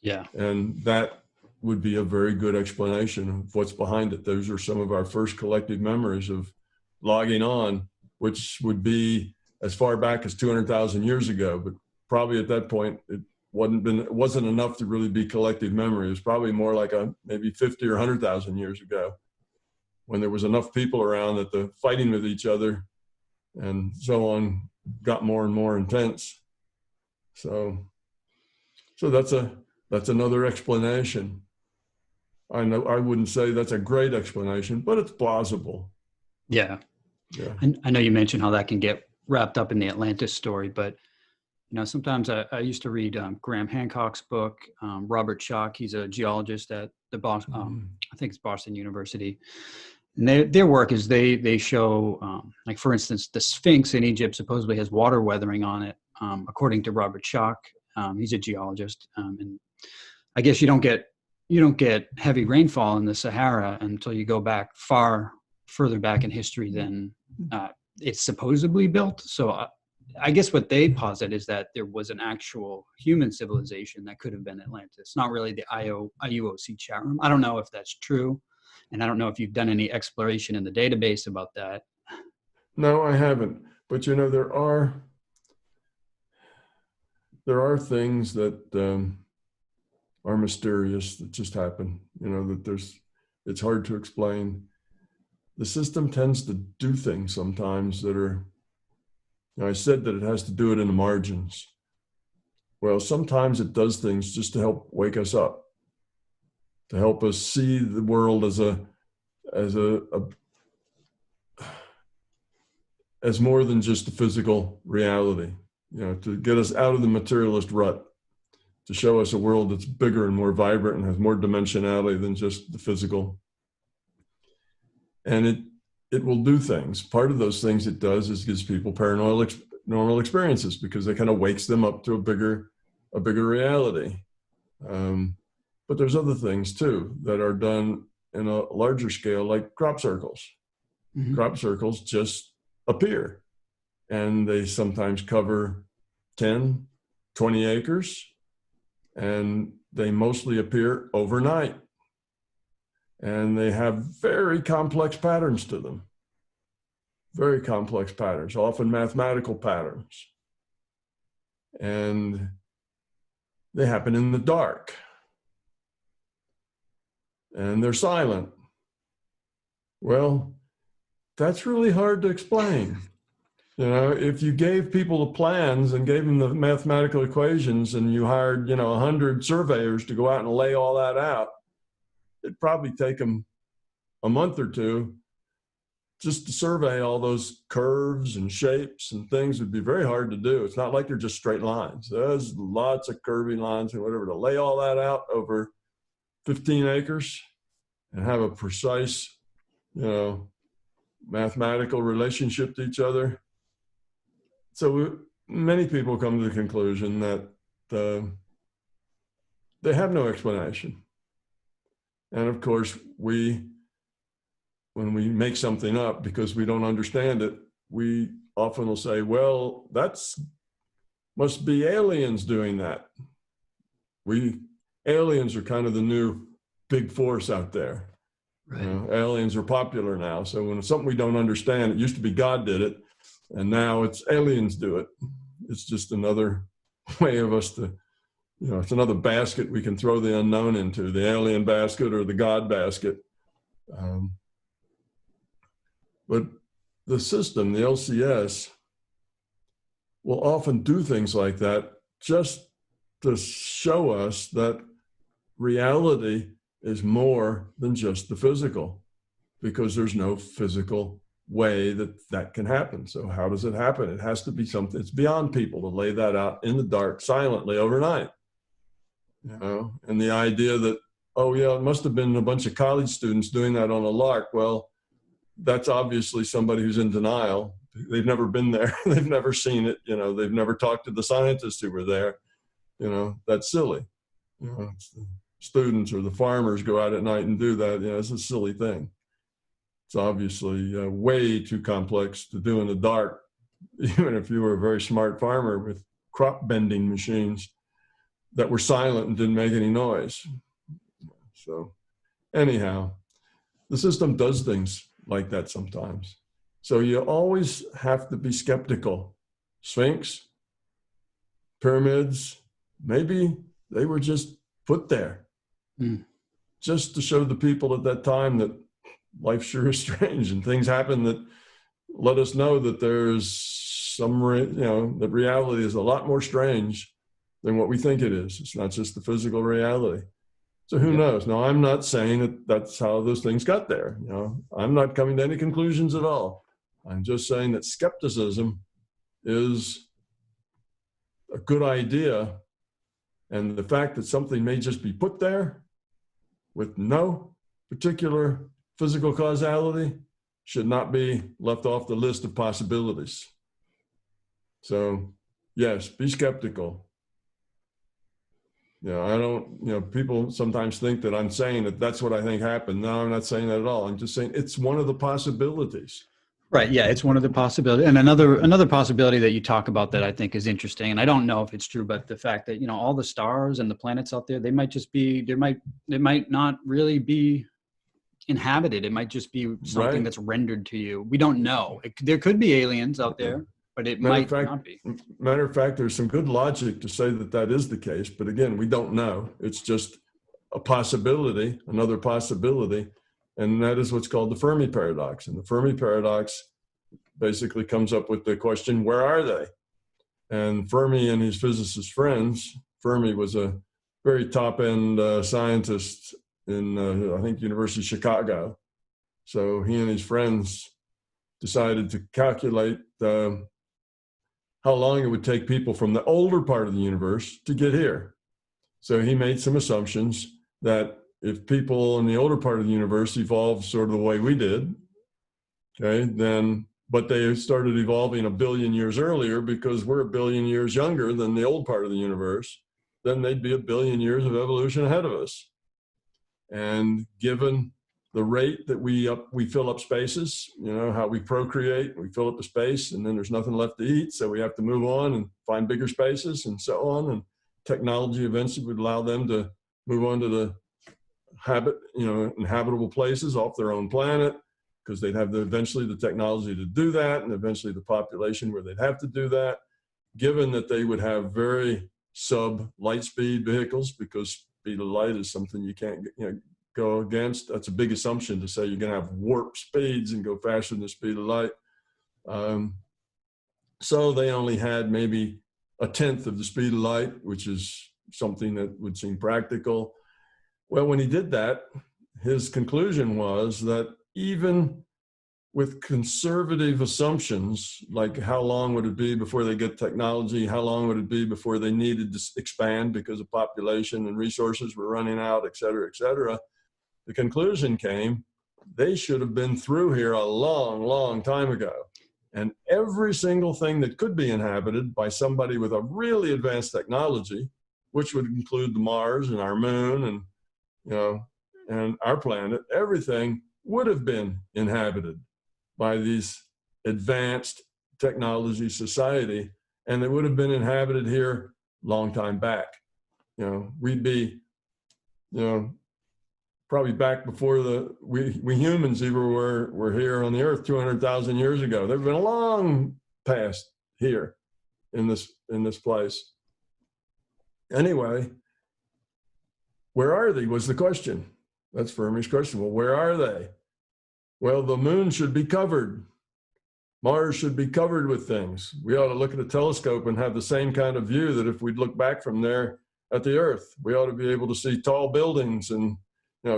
Yeah. And that would be a very good explanation of what's behind it. Those are some of our first collective memories of logging on, which would be as far back as 200,000 years ago. But probably at that point, it wasn't enough to really be collective memory. It was probably more like maybe 50 or 100,000 years ago, when there was enough people around that the fighting with each other and so on got more and more intense. So that's another explanation. I know I wouldn't say that's a great explanation, but it's plausible. Yeah. Yeah. I know you mentioned how that can get wrapped up in the Atlantis story, but sometimes I used to read Graham Hancock's book. Robert Schoch, he's a geologist at the Boston, I think it's Boston University. And their work is they show, like for instance, the Sphinx in Egypt supposedly has water weathering on it, according to Robert Schoch. He's a geologist, and I guess you don't get heavy rainfall in the Sahara until you go back further back in history than it's supposedly built. So I guess what they posit is that there was an actual human civilization that could have been Atlantis, not really the IUOC chat room. I don't know if that's true. And I don't know if you've done any exploration in the database about that. No, I haven't. But there are things that are mysterious that just happen. It's hard to explain. The system tends to do things sometimes that are. I said that it has to do it in the margins. Well, sometimes it does things just to help wake us up, to help us see the world as more than just a physical reality, to get us out of the materialist rut, to show us a world that's bigger and more vibrant and has more dimensionality than just the physical. And it will do things. Part of those things it does is gives people paranormal experiences, because it kind of wakes them up to a bigger reality. But there's other things too that are done in a larger scale, like crop circles. Mm-hmm. Crop circles just appear, and they sometimes cover 10, 20 acres, and they mostly appear overnight. and they have very complex patterns to them. Very complex patterns, often mathematical patterns. And they happen in the dark. And they're silent. Well, that's really hard to explain. You know, if you gave people the plans and gave them the mathematical equations and you hired, 100 surveyors to go out and lay all that out, it'd probably take them a month or two just to survey all those curves and shapes and things. Would be very hard to do. It's not like they're just straight lines. There's lots of curvy lines and whatever. To lay all that out over 15 acres and have a precise, mathematical relationship to each other. So many people come to the conclusion that they have no explanation. And of course, when we make something up because we don't understand it, we often will say, well, must be aliens doing that. Aliens are kind of the new big force out there. Right. Aliens are popular now. So when it's something we don't understand, it used to be God did it, and now it's aliens do it. It's just another way of us to, it's another basket we can throw the unknown into, the alien basket or the God basket. But the system, the LCS, will often do things like that just to show us that reality is more than just the physical, because there's no physical way that can happen. So how does it happen? It has to be something, it's beyond people to lay that out in the dark silently overnight. And the idea that, oh yeah, it must have been a bunch of college students doing that on a lark. Well, that's obviously somebody who's in denial. They've never been there. They've never seen it. They've never talked to the scientists who were there. That's silly. It's the students or the farmers go out at night and do that. It's a silly thing. It's obviously way too complex to do in the dark, even if you were a very smart farmer with crop bending machines that were silent and didn't make any noise. So anyhow, the system does things like that sometimes. So you always have to be skeptical. Sphinx, pyramids, maybe they were just put there just to show the people at that time that life sure is strange and things happen that let us know that there's some, that reality is a lot more strange than what we think it is. It's not just the physical reality. So who knows? Now, I'm not saying that that's how those things got there. I'm not coming to any conclusions at all. I'm just saying that skepticism is a good idea. And the fact that something may just be put there with no particular physical causality should not be left off the list of possibilities. So yes, be skeptical. I don't, people sometimes think that I'm saying that that's what I think happened. No, I'm not saying that at all. I'm just saying it's one of the possibilities. Right. Yeah, it's one of the possibilities. And another possibility that you talk about that I think is interesting, and I don't know if it's true, but the fact that, all the stars and the planets out there, they might just be, they might not really be inhabited. It might just be something that's rendered to you. We don't know. There could be aliens out there, but it might not be. Matter of fact, there's some good logic to say that that is the case. But again, we don't know. It's just a possibility, another possibility. And that is what's called the Fermi Paradox. And the Fermi Paradox basically comes up with the question, where are they? And Fermi and his physicist friends, Fermi was a very top-end scientist in, I think, University of Chicago. So he and his friends decided to calculate how long it would take people from the older part of the universe to get here. So he made some assumptions that if people in the older part of the universe evolved sort of the way we did, but they started evolving 1 billion years earlier because we're 1 billion years younger than the old part of the universe, then they'd be 1 billion years of evolution ahead of us. And given the rate that we fill up spaces, how we procreate, we fill up the space and then there's nothing left to eat. So we have to move on and find bigger spaces and so on. And technology eventually would allow them to move on to the inhabitable places off their own planet, because they'd have eventually the technology to do that, and eventually the population where they'd have to do that, given that they would have very sub-light speed vehicles, because speed of light is something you can't go against. That's a big assumption to say you're going to have warp speeds and go faster than the speed of light. So they only had maybe 1/10 of the speed of light, which is something that would seem practical. Well, when he did that, his conclusion was that even with conservative assumptions, like how long would it be before they get technology, how long would it be before they needed to expand because of population and resources were running out, et cetera, the conclusion came, they should have been through here a long, long time ago. And every single thing that could be inhabited by somebody with a really advanced technology, which would include the Mars and our moon and our planet, everything would have been inhabited by these advanced technology society, and it would have been inhabited here long time back. We'd be, probably back before we humans even were here on the earth 200,000 years ago. They've been a long past here in this place. Anyway, where are they was the question. That's Fermi's question. Well, where are they? Well, the moon should be covered. Mars should be covered with things. We ought to look at a telescope and have the same kind of view that if we'd look back from there at the Earth, we ought to be able to see tall buildings and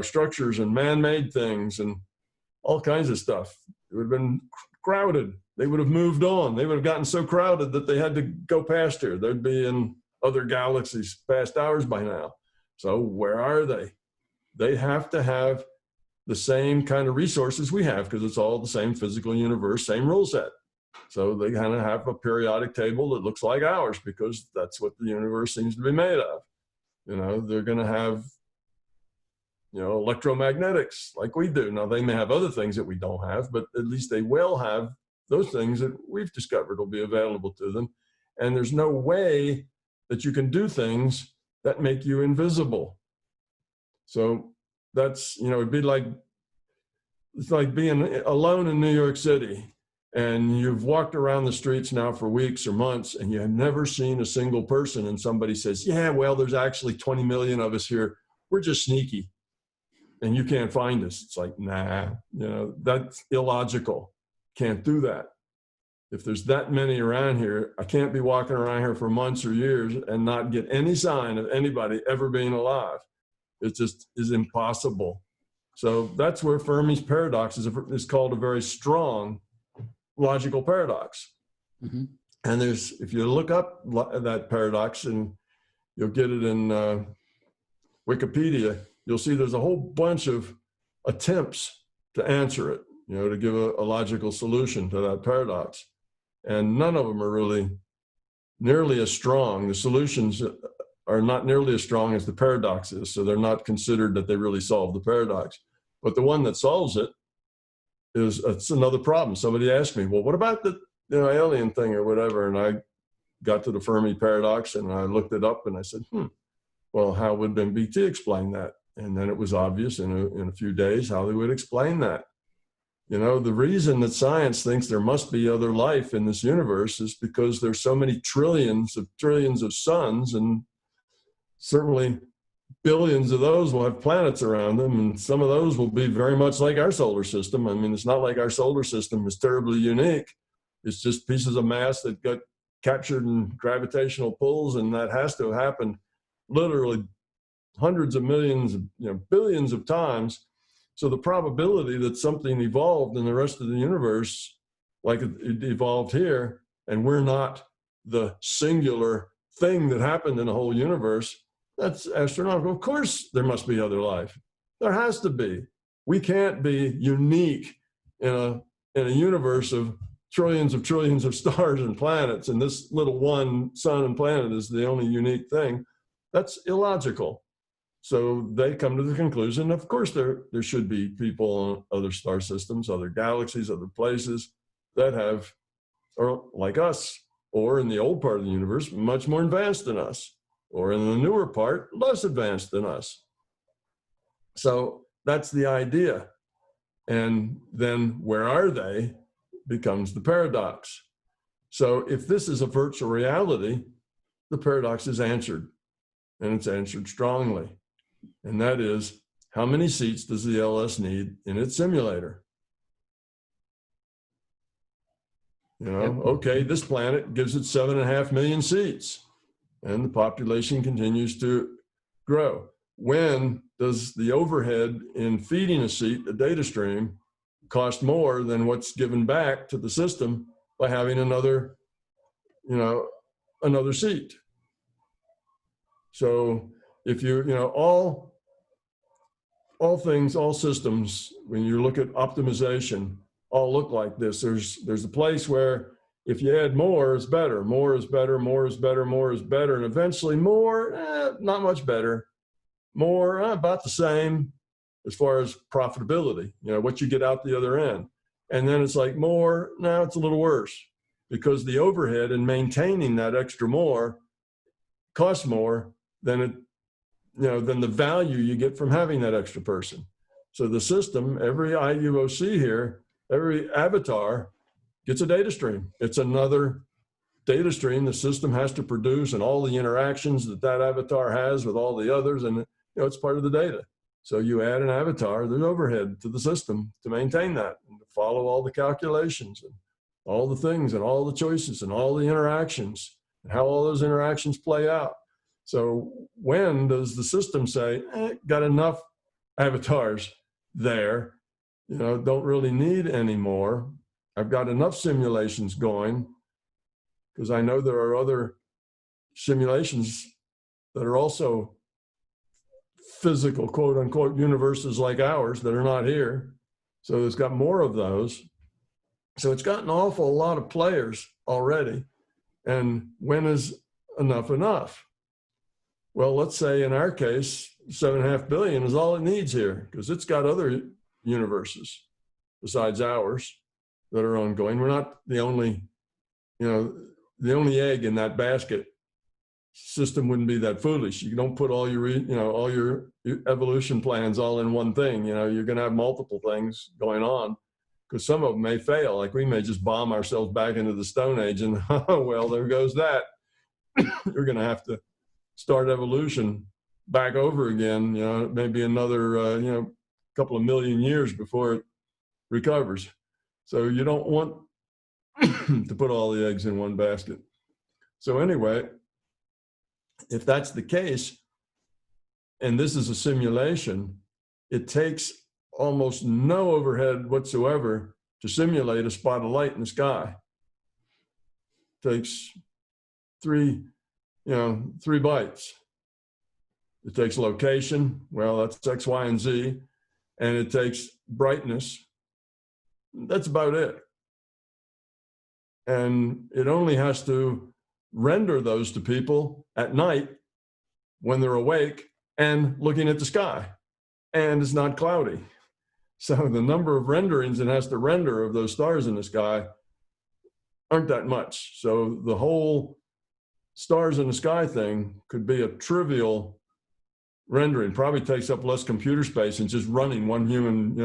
structures and man-made things and all kinds of stuff. It would have been crowded. They would have moved on. They would have gotten so crowded that they had to go past here. They'd be in other galaxies past ours by now. So where are they? They have to have the same kind of resources we have, because it's all the same physical universe, same rule set. So they kind of have a periodic table that looks like ours, because that's what the universe seems to be made of. They're going to have, electromagnetics like we do. Now, they may have other things that we don't have, but at least they will have those things that we've discovered will be available to them. And there's no way that you can do things that make you invisible. So that's, it'd be like, it's like being alone in New York City, and you've walked around the streets now for weeks or months, and you have never seen a single person, and somebody says, yeah, well, there's actually 20 million of us here. We're just sneaky, and you can't find us. It's like, nah, that's illogical. Can't do that. If there's that many around here, I can't be walking around here for months or years and not get any sign of anybody ever being alive. It just is impossible. So that's where Fermi's paradox is called a very strong logical paradox. Mm-hmm. And if you look up that paradox, and you'll get it in Wikipedia, you'll see there's a whole bunch of attempts to answer it, to give a logical solution to that paradox. And none of them are really nearly as strong. The solutions are not nearly as strong as the paradox is, so they're not considered that they really solve the paradox. But the one that solves it it's another problem. Somebody asked me, well, what about the alien thing or whatever? And I got to the Fermi paradox, and I looked it up, and I said, well, how would MBT explain that? And then it was obvious in a few days how they would explain that. The reason that science thinks there must be other life in this universe is because there's so many trillions of suns, and certainly billions of those will have planets around them, and some of those will be very much like our solar system. I mean, it's not like our solar system is terribly unique. It's just pieces of mass that got captured in gravitational pulls, and that has to have happened literally hundreds of millions, billions of times. So the probability that something evolved in the rest of the universe, like it evolved here, and we're not the singular thing that happened in the whole universe, that's astronomical. Of course, there must be other life. There has to be. We can't be unique in a universe of trillions of stars and planets, and this little one sun and planet is the only unique thing. That's illogical. So they come to the conclusion, of course, there should be people on other star systems, other galaxies, other places that have, or like us, or in the old part of the universe, much more advanced than us, or in the newer part, less advanced than us. So that's the idea. And then where are they becomes the paradox. So if this is a virtual reality, the paradox is answered, and it's answered strongly. And that is, how many seats does the LS need in its simulator? You know, Yep. okay, this planet gives it 7.5 million seats, and the population continues to grow. When does the overhead in feeding a seat, a data stream, cost more than what's given back to the system by having another, another seat? So if all things, all systems, when you look at optimization, all look like this. There's a place where if you add more is better, more is better, more is better, more is better, and eventually more, not much better, more, about the same as far as profitability, what you get out the other end. And then it's like more, now it's a little worse, because the overhead in maintaining that extra more costs more than than the value you get from having that extra person. So the system, every IUOC here, every avatar gets a data stream. It's another data stream the system has to produce, and all the interactions that avatar has with all the others, and it's part of the data. So you add an avatar, there's overhead to the system to maintain that and to follow all the calculations and all the things and all the choices and all the interactions and how all those interactions play out. So when does the system say, got enough avatars there, don't really need any more. I've got enough simulations going, because I know there are other simulations that are also physical, quote unquote, universes like ours that are not here. So it's got more of those. So it's got an awful lot of players already. And when is enough enough? Well, let's say in our case, 7.5 billion is all it needs here, because it's got other universes besides ours that are ongoing. We're not the only, the only egg in that basket. System wouldn't be that foolish. You don't put all your, all your evolution plans all in one thing. You're going to have multiple things going on, because some of them may fail. Like we may just bomb ourselves back into the Stone Age, and oh, well, there goes that. You're going to have to start evolution back over again. Maybe another, couple of million years before it recovers. So you don't want to put all the eggs in one basket. So anyway, if that's the case, and this is a simulation, it takes almost no overhead whatsoever to simulate a spot of light in the sky. It takes three bytes. It takes location, well, that's X, Y, and Z, and it takes brightness. That's about it. And it only has to render those to people at night when they're awake and looking at the sky, and it's not cloudy. So the number of renderings it has to render of those stars in the sky aren't that much. So the whole stars in the sky thing could be a trivial rendering, probably takes up less computer space, and just running one human,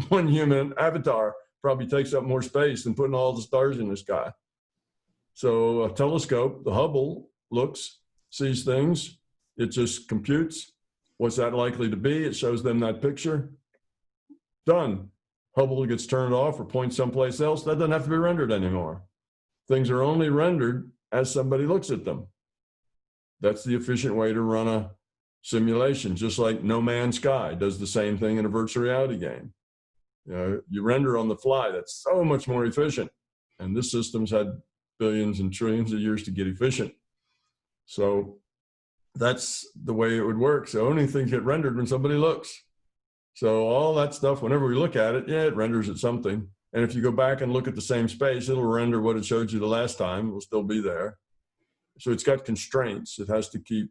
one human avatar probably takes up more space than putting all the stars in the sky. So a telescope, the Hubble, looks, sees things, it just computes. What's that likely to be? It shows them that picture. Done. Hubble gets turned off or points someplace else. That doesn't have to be rendered anymore. Things are only rendered as somebody looks at them. That's the efficient way to run a simulation, just like No Man's Sky does the same thing in a virtual reality game. You render on the fly. That's so much more efficient. And this system's had billions and trillions of years to get efficient. So that's the way it would work. So only things get rendered when somebody looks. So all that stuff, whenever we look at it, it renders at something. And if you go back and look at the same space, it'll render what it showed you the last time. It will still be there. So it's got constraints. It has to keep,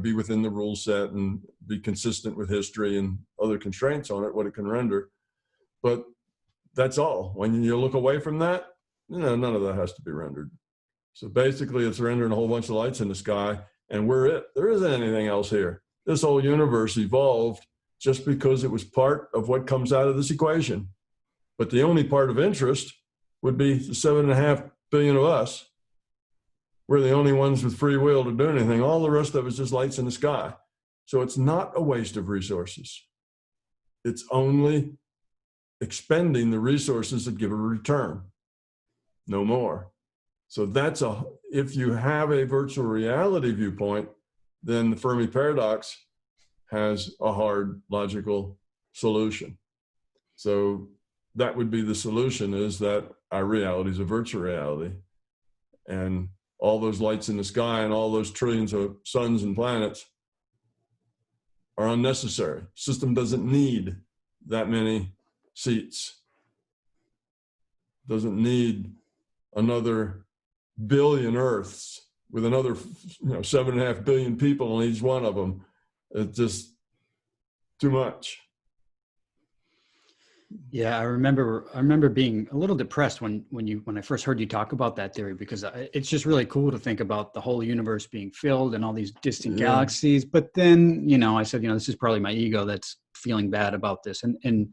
be within the rule set and be consistent with history and other constraints on it, what it can render. But that's all. When you look away from that, none of that has to be rendered. So basically it's rendering a whole bunch of lights in the sky, and we're it. There isn't anything else here. This whole universe evolved just because it was part of what comes out of this equation. But the only part of interest would be the 7.5 billion of us. We're the only ones with free will to do anything. All the rest of it's just lights in the sky. So it's not a waste of resources. It's only expending the resources that give a return, no more. So if you have a virtual reality viewpoint, then the Fermi Paradox has a hard logical solution. So that would be the solution, is that our reality is a virtual reality. And all those lights in the sky and all those trillions of suns and planets are unnecessary. System doesn't need that many seats. Doesn't need another billion Earths with another 7.5 billion people in each one of them. It's just too much. Yeah, I remember being a little depressed when I first heard you talk about that theory, because it's just really cool to think about the whole universe being filled and all these distant galaxies. But then, I said, this is probably my ego that's feeling bad about this. And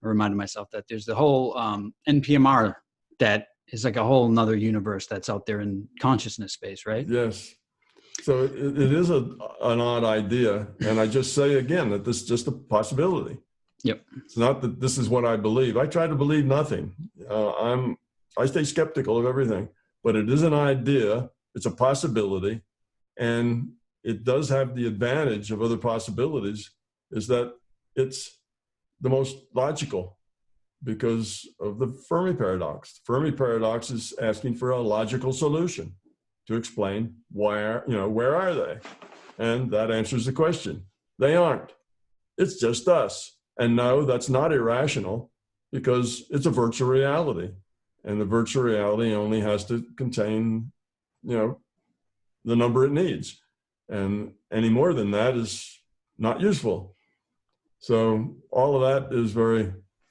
I reminded myself that there's the whole NPMR that is like a whole nother universe that's out there in consciousness space, right? Yes. So it is an odd idea. And I just say again that this is just a possibility. Yep. It's not that this is what I believe. I try to believe nothing. I stay skeptical of everything, but it is an idea. It's a possibility. And it does have the advantage of other possibilities, is that it's the most logical because of the Fermi Paradox. The Fermi Paradox is asking for a logical solution to explain where are they? And that answers the question. They aren't. It's just us. And no, that's not irrational, because it's a virtual reality. And the virtual reality only has to contain, the number it needs. And any more than that is not useful. So all of that is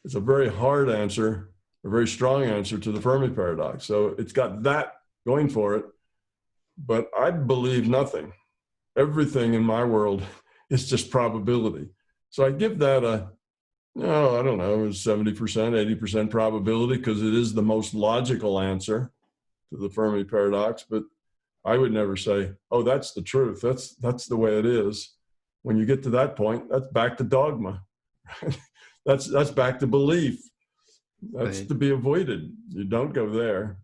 it's a very hard answer, a very strong answer to the Fermi Paradox. So it's got that going for it. But I believe nothing. Everything in my world is just probability. So I give that a 70%, 80% probability, because it is the most logical answer to the Fermi Paradox. But I would never say, oh, that's the truth. That's the way it is. When you get to that point, that's back to dogma. That's back to belief. That's right. To be avoided. You don't go there.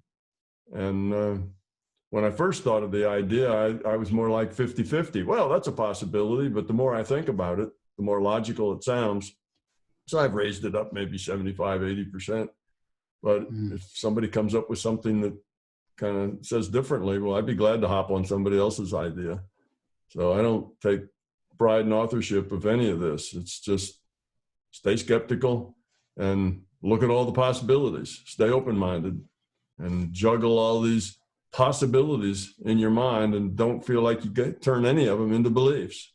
And when I first thought of the idea, I was more like 50-50. Well, that's a possibility, but the more I think about it, the more logical it sounds. So I've raised it up maybe 75, 80%. But if somebody comes up with something that kind of says differently, well, I'd be glad to hop on somebody else's idea. So I don't take pride in authorship of any of this. It's just stay skeptical and look at all the possibilities. Stay open-minded and juggle all these possibilities in your mind, and don't feel like you turn any of them into beliefs.